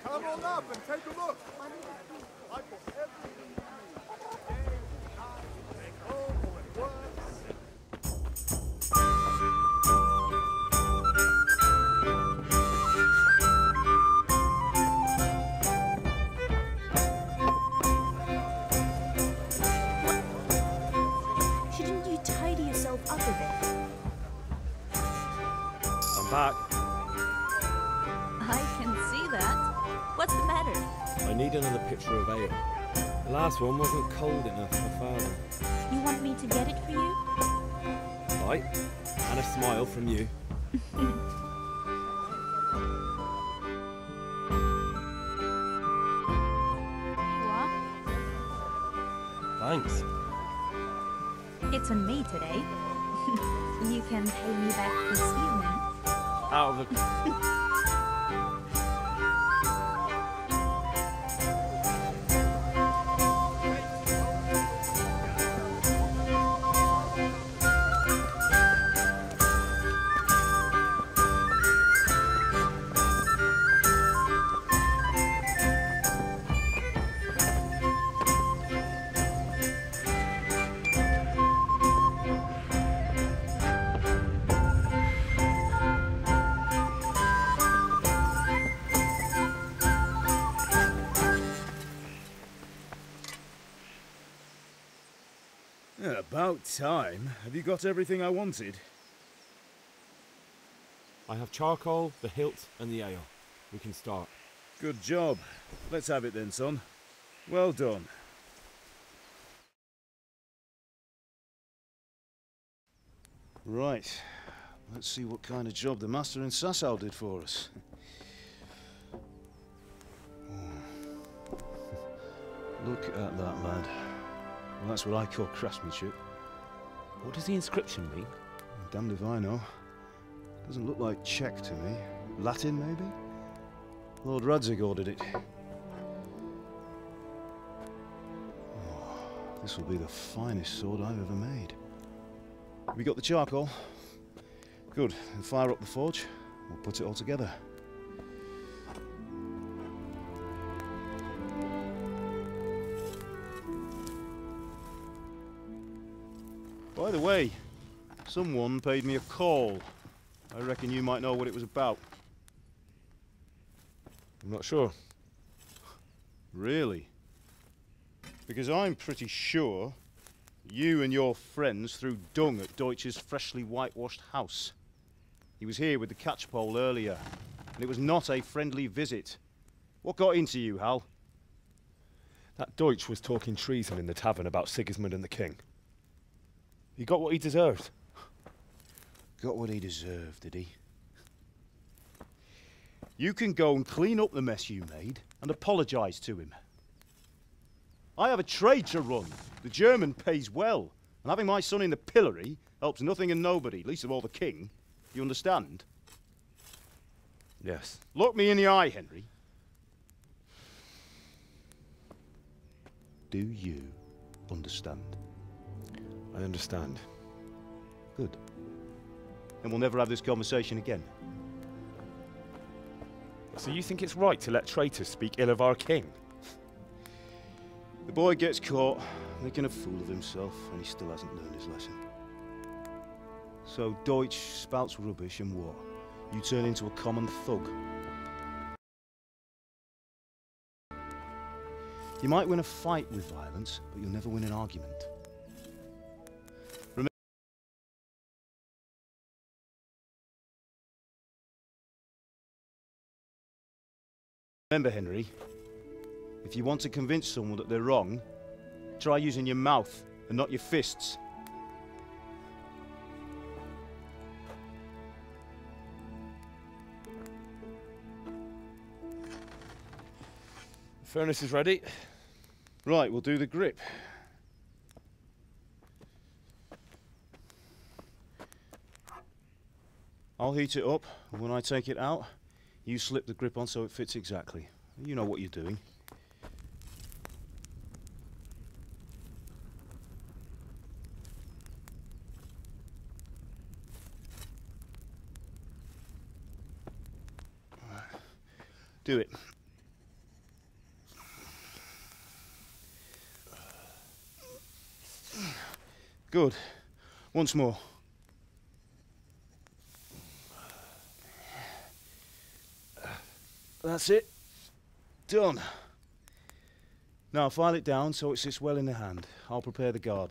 Come on up and take a look. I got everything you need. Day, night, home, or at work. back. I can see that. What's the matter? I need another pitcher of ale. The last one wasn't cold enough for Father. You want me to get it for you? Right. And a smile from you. Thanks. It's on me today. You can pay me back this evening. Out of the... About time. Have you got everything I wanted? I have charcoal, the hilt, and the ale. We can start. Good job. Let's have it then, son. Well done. Right. Let's see what kind of job the master in Sasau did for us. Look at that, lad. Well, that's what I call craftsmanship. What does the inscription mean? Damned if I know. Doesn't look like Czech to me. Latin, maybe? Lord Radzig ordered it. Oh, this will be the finest sword I've ever made. Have we got the charcoal? Good. Then fire up the forge. We'll put it all together. By the way, someone paid me a call. I reckon you might know what it was about. I'm not sure. Really? Because I'm pretty sure you and your friends threw dung at Deutsch's freshly whitewashed house. He was here with the catchpole earlier, and it was not a friendly visit. What got into you, Hal? That Deutsch was talking treason in the tavern about Sigismund and the king. He got what he deserved. Got what he deserved, did he? You can go and clean up the mess you made and apologise to him. I have a trade to run. The German pays well, and having my son in the pillory helps nothing and nobody, least of all the king. You understand? Yes. Look me in the eye, Henry. Do you understand? I understand. Good. Then we'll never have this conversation again. So you think it's right to let traitors speak ill of our king? The boy gets caught, making a fool of himself, and he still hasn't learned his lesson. So Deutsch spouts rubbish, and what? You turn into a common thug. You might win a fight with violence, but you'll never win an argument. Remember, Henry, if you want to convince someone that they're wrong, try using your mouth and not your fists. The furnace is ready. Right, we'll do the grip. I'll heat it up, and when I take it out, you slip the grip on so it fits exactly. You know what you're doing. Do it. Good. Once more. That's it. Done. Now file it down so it sits well in the hand. I'll prepare the guard.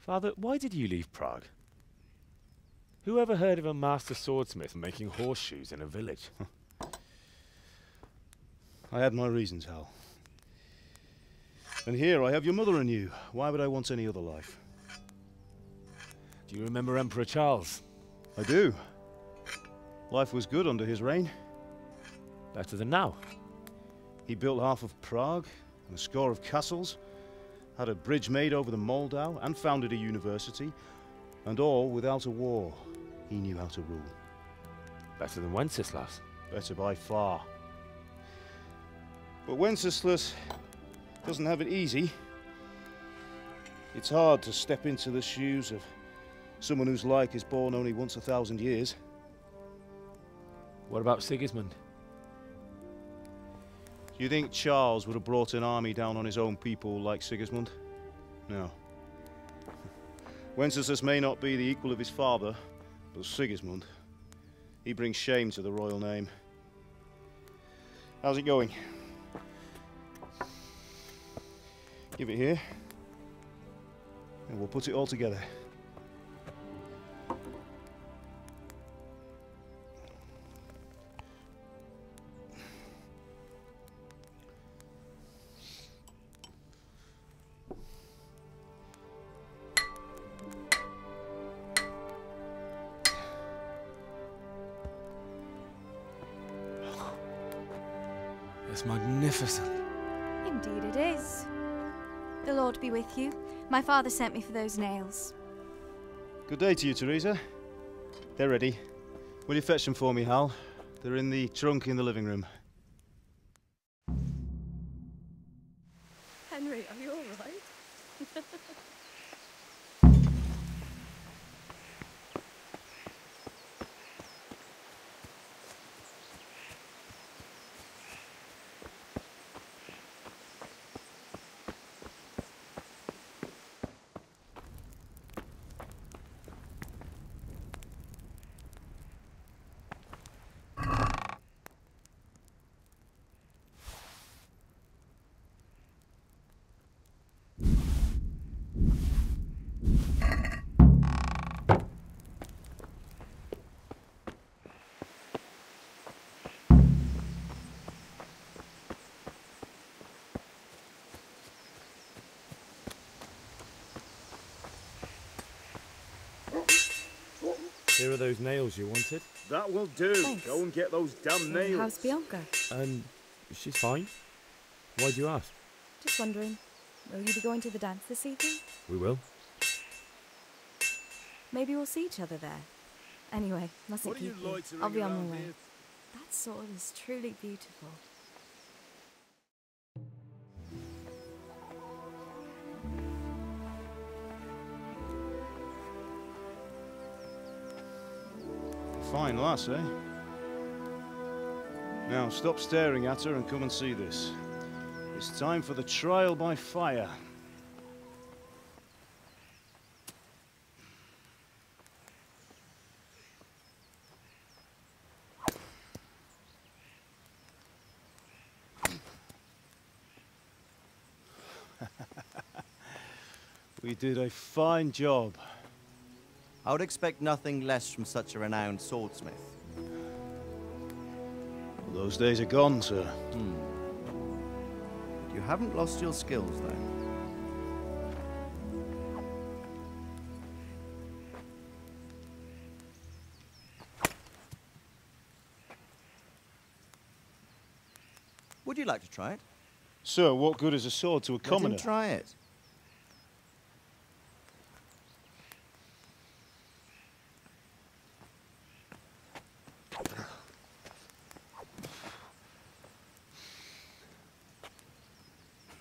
Father, why did you leave Prague? Who ever heard of a master swordsmith making horseshoes in a village? I had my reasons, Hal. And here I have your mother and you. Why would I want any other life? Do you remember Emperor Charles? I do. Life was good under his reign. Better than now. He built half of Prague and a score of castles, had a bridge made over the Moldau, and founded a university, and all without a war. He knew how to rule. Better than Wenceslas. Better by far. But Wenceslas doesn't have it easy. It's hard to step into the shoes of someone whose like is born only once 1,000 years. What about Sigismund? Do you think Charles would have brought an army down on his own people like Sigismund? No. Wenceslas may not be the equal of his father, but Sigismund, he brings shame to the royal name. How's it going? Give it here, and we'll put it all together. It's magnificent. Indeed it is. The Lord be with you. My father sent me for those nails. Good day to you, Teresa. They're ready. Will you fetch them for me, Hal? They're in the trunk in the living room. Henry, are you all right? Here are those nails you wanted. That will do. Thanks. Go and get those damn nails. How's Bianca? She's fine. Why do you ask? Just wondering, will you be going to the dance this evening? We will. Maybe we'll see each other there. Anyway, mustn't What are you keep you. loitering I'll be on around my way. here? That sword is truly beautiful. Fine lass, eh? Now, stop staring at her and come and see this. It's time for the trial by fire. We did a fine job. I would expect nothing less from such a renowned swordsmith. Well, those days are gone, sir. You haven't lost your skills, though. Would you like to try it? Sir, what good is a sword to a commoner? Let him try it.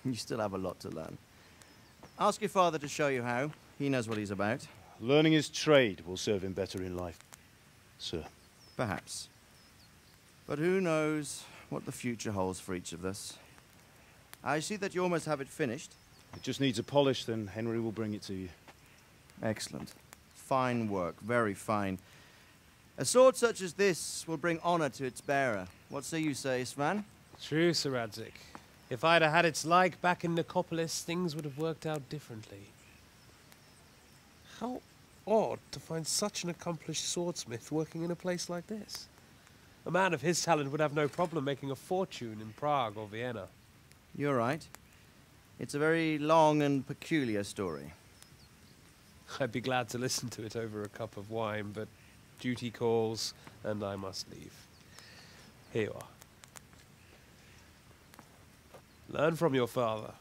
You still have a lot to learn. Ask your father to show you how. He knows what he's about. Learning his trade will serve him better in life, sir. Perhaps. But who knows what the future holds for each of us. I see that you almost have it finished. It just needs a polish, then Henry will bring it to you. Excellent. Fine work, very fine. A sword such as this will bring honor to its bearer. What say you, Svan? True, Sir Radzik. If I'd have had its like back in Nicopolis, things would have worked out differently. How odd to find such an accomplished swordsmith working in a place like this. A man of his talent would have no problem making a fortune in Prague or Vienna. You're right. It's a very long and peculiar story. I'd be glad to listen to it over a cup of wine, but duty calls, and I must leave. Here you are. Learn from your father.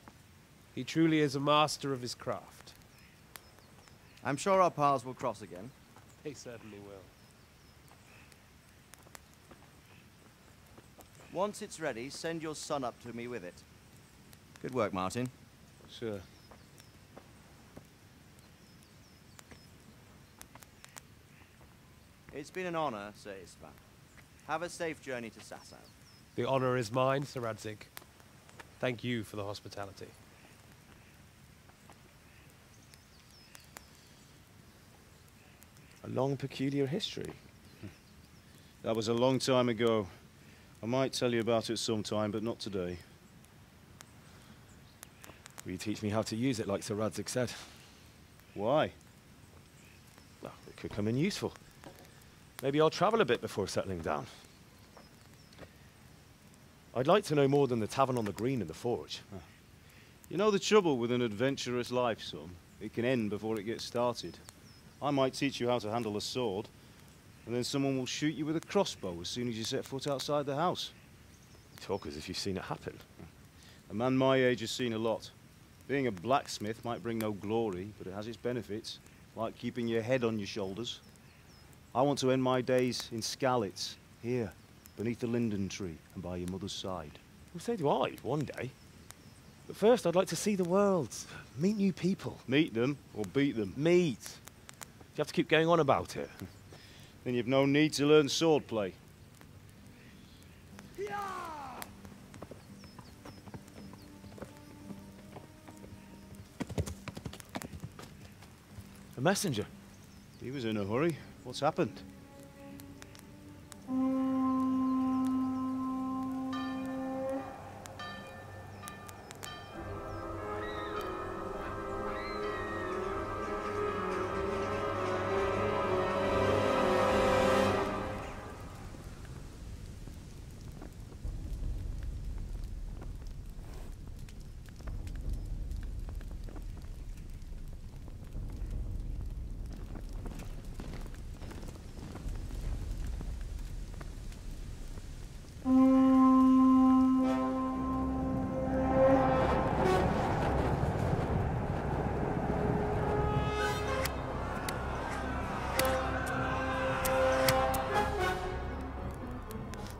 He truly is a master of his craft. I'm sure our paths will cross again. He certainly will. Once it's ready, send your son up to me with it. Good work, Martin. Sure. It's been an honor, Sir Istvan. Have a safe journey to Sasau. The honor is mine, Sir Radzik. Thank you for the hospitality. A long, peculiar history. That was a long time ago. I might tell you about it sometime, but not today. Will you teach me how to use it, like Sir Radzik said? Why? Well, it could come in useful. Maybe I'll travel a bit before settling down. I'd like to know more than the tavern on the green and the forge. You know the trouble with an adventurous life, son? It can end before it gets started. I might teach you how to handle a sword, and then someone will shoot you with a crossbow as soon as you set foot outside the house. You talk as if you've seen it happen. A man my age has seen a lot. Being a blacksmith might bring no glory, but it has its benefits, like keeping your head on your shoulders. I want to end my days in Skalitz, here, beneath the linden tree and by your mother's side. Well, so do I, one day. But first, I'd like to see the world, meet new people. Meet them or beat them? Meet. You have to keep going on about it. Then you've no need to learn swordplay. A messenger. He was in a hurry. What's happened?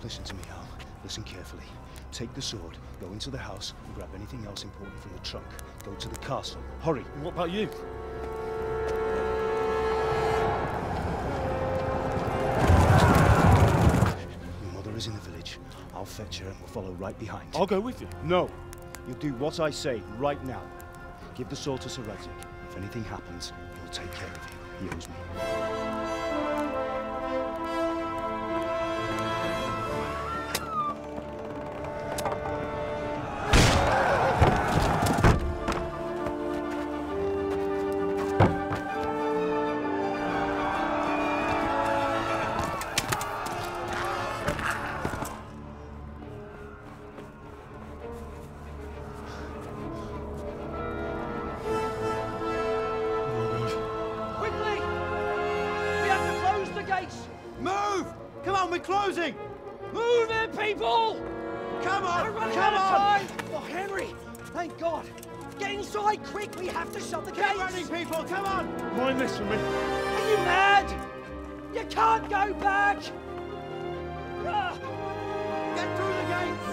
Listen to me, Al. Listen carefully. Take the sword, go into the house, and grab anything else important from the trunk. Go to the castle. Hurry! What about you? Your mother is in the village. I'll fetch her and we'll follow right behind. I'll go with you. No. You'll do what I say right now. Give the sword to Sir Radzik. If anything happens, he'll take care of you. He owes me. Move! Come on, we're closing! Move it, people! Come on! We're running Come out of on! time! Oh, Henry! Thank God! Get inside, quick! We have to shut the gates! Keep running, people! Come on! Mind this for me. Are you mad? You can't go back! Ah. Get through the gates!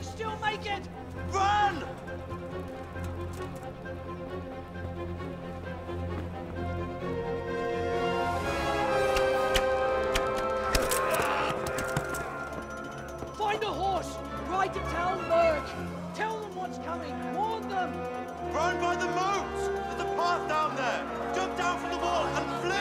still make it! Run! Find a horse! Ride to town, Merc! Tell them what's coming! Warn them! Run by the moat! There's a path down there! Jump down from the wall and flee!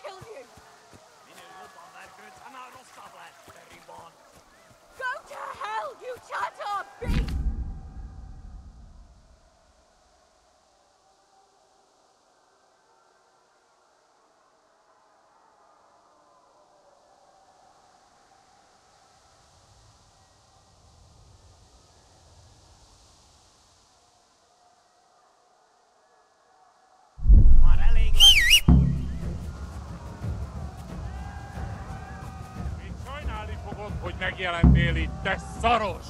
Kill you! Go to hell, you Tatar beast! Hogy megjelentél itt, te szaros!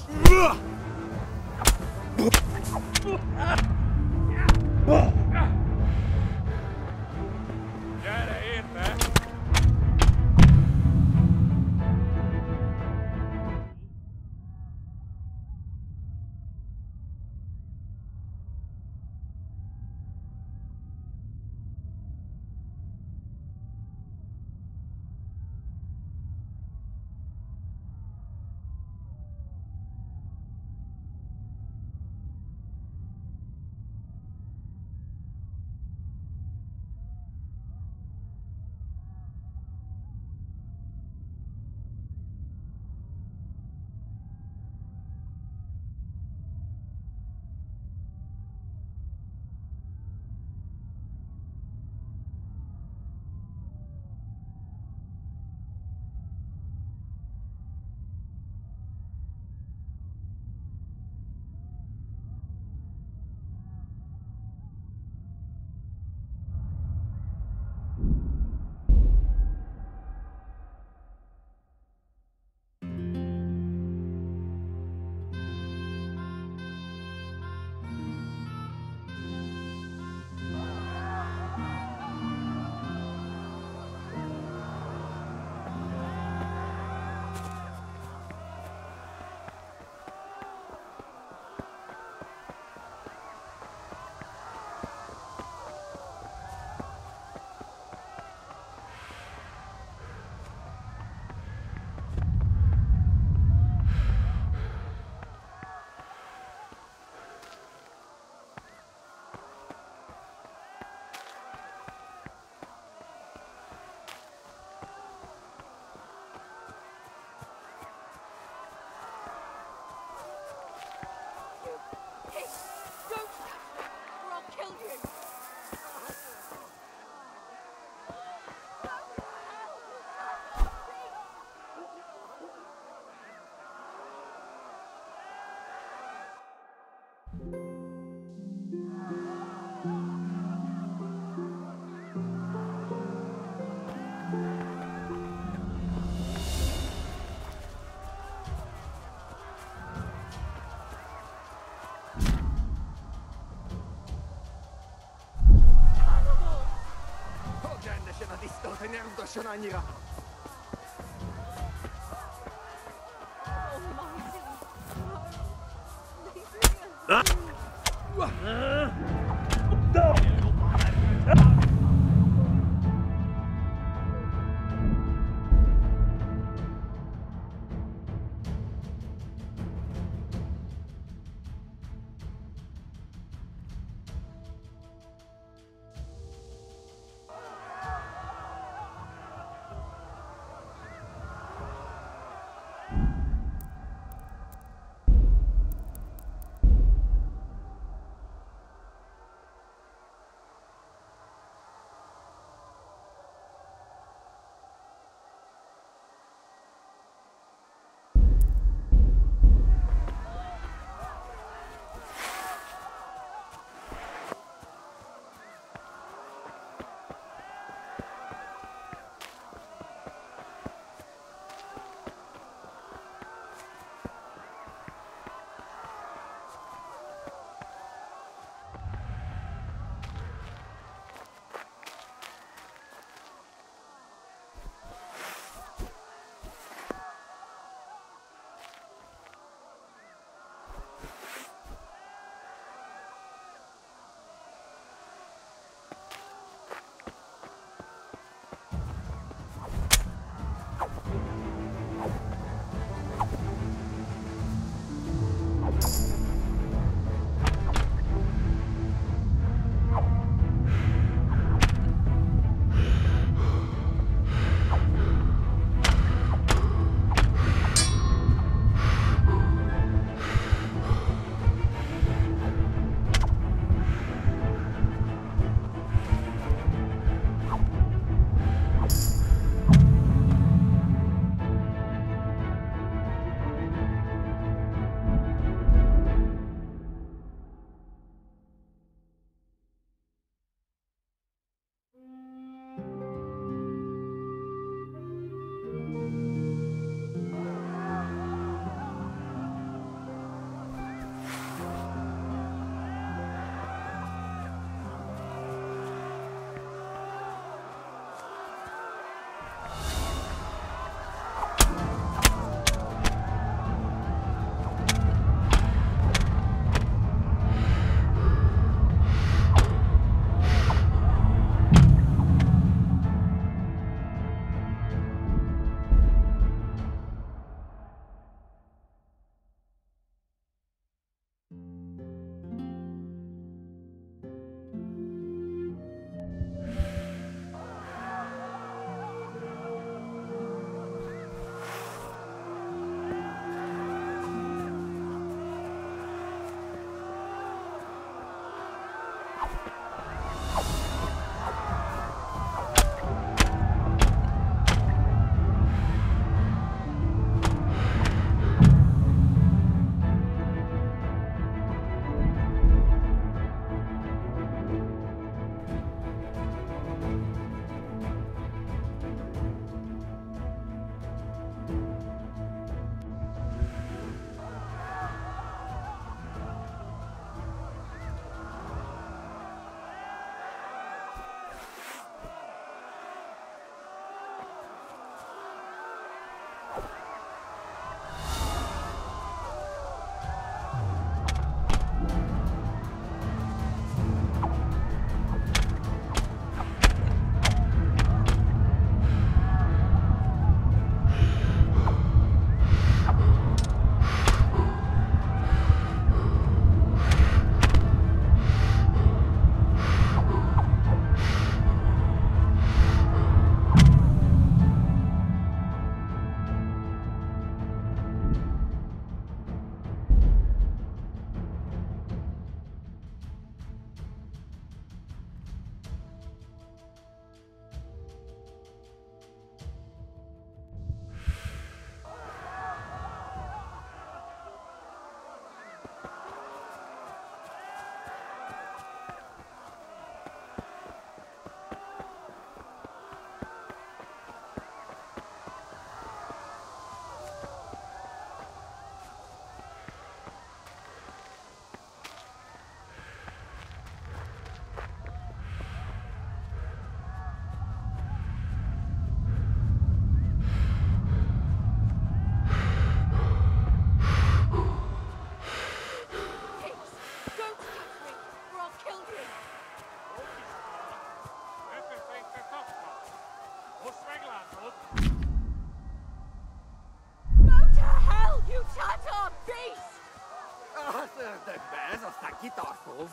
it off of.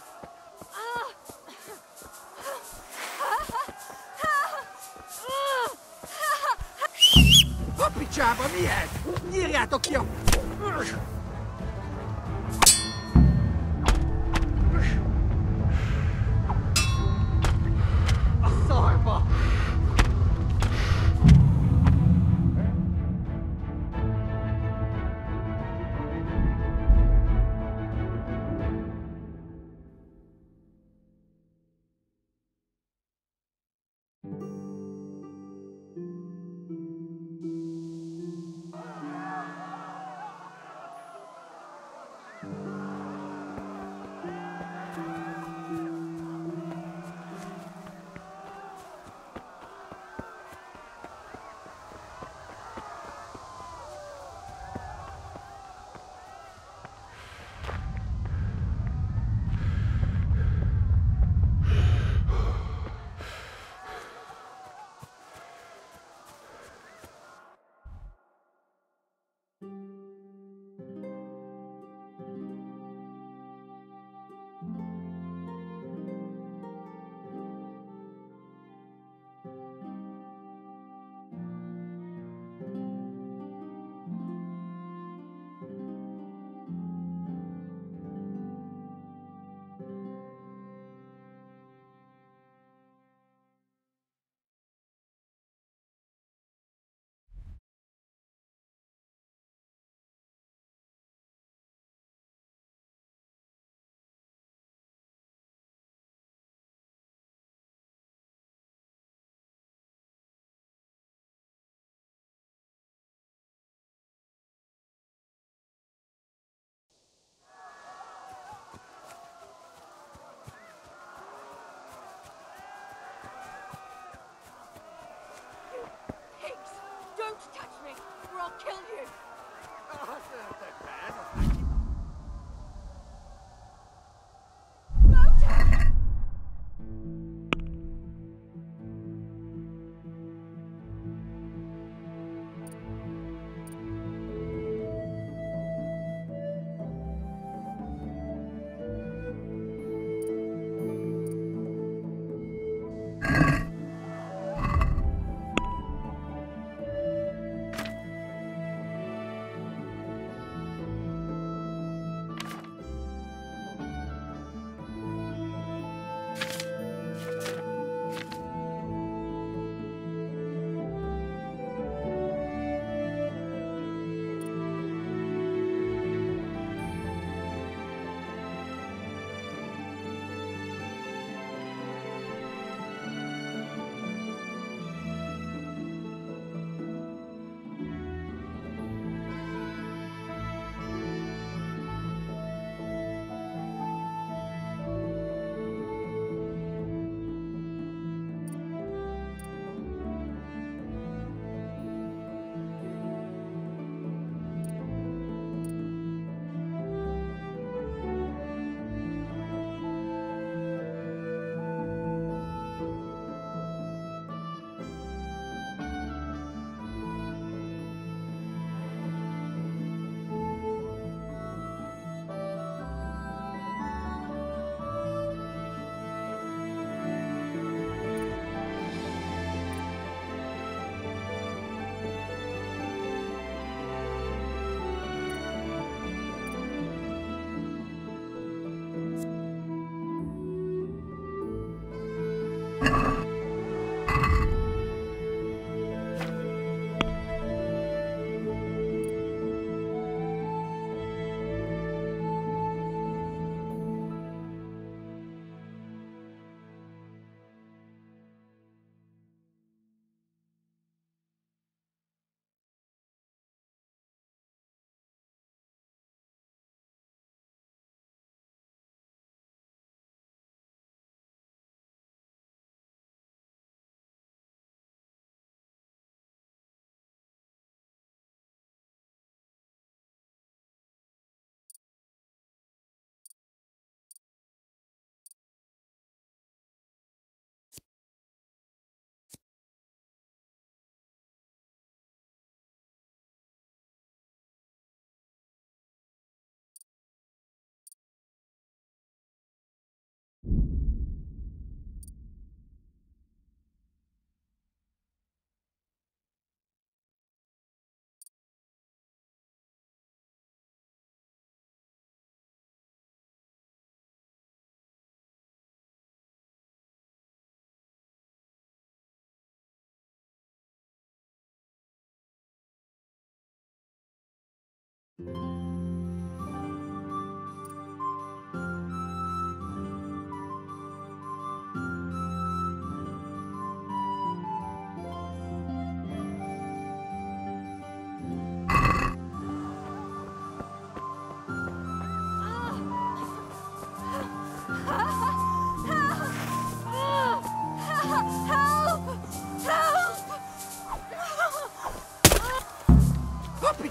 Puppy jab on the head! Nyírjátok ki a... A szarba! Don't touch me, or I'll kill you!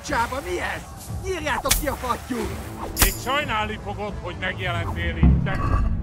Picsába mi ez? Nyírjátok ki a fattyút! Még sajnálni fogod, hogy megjelentél itt.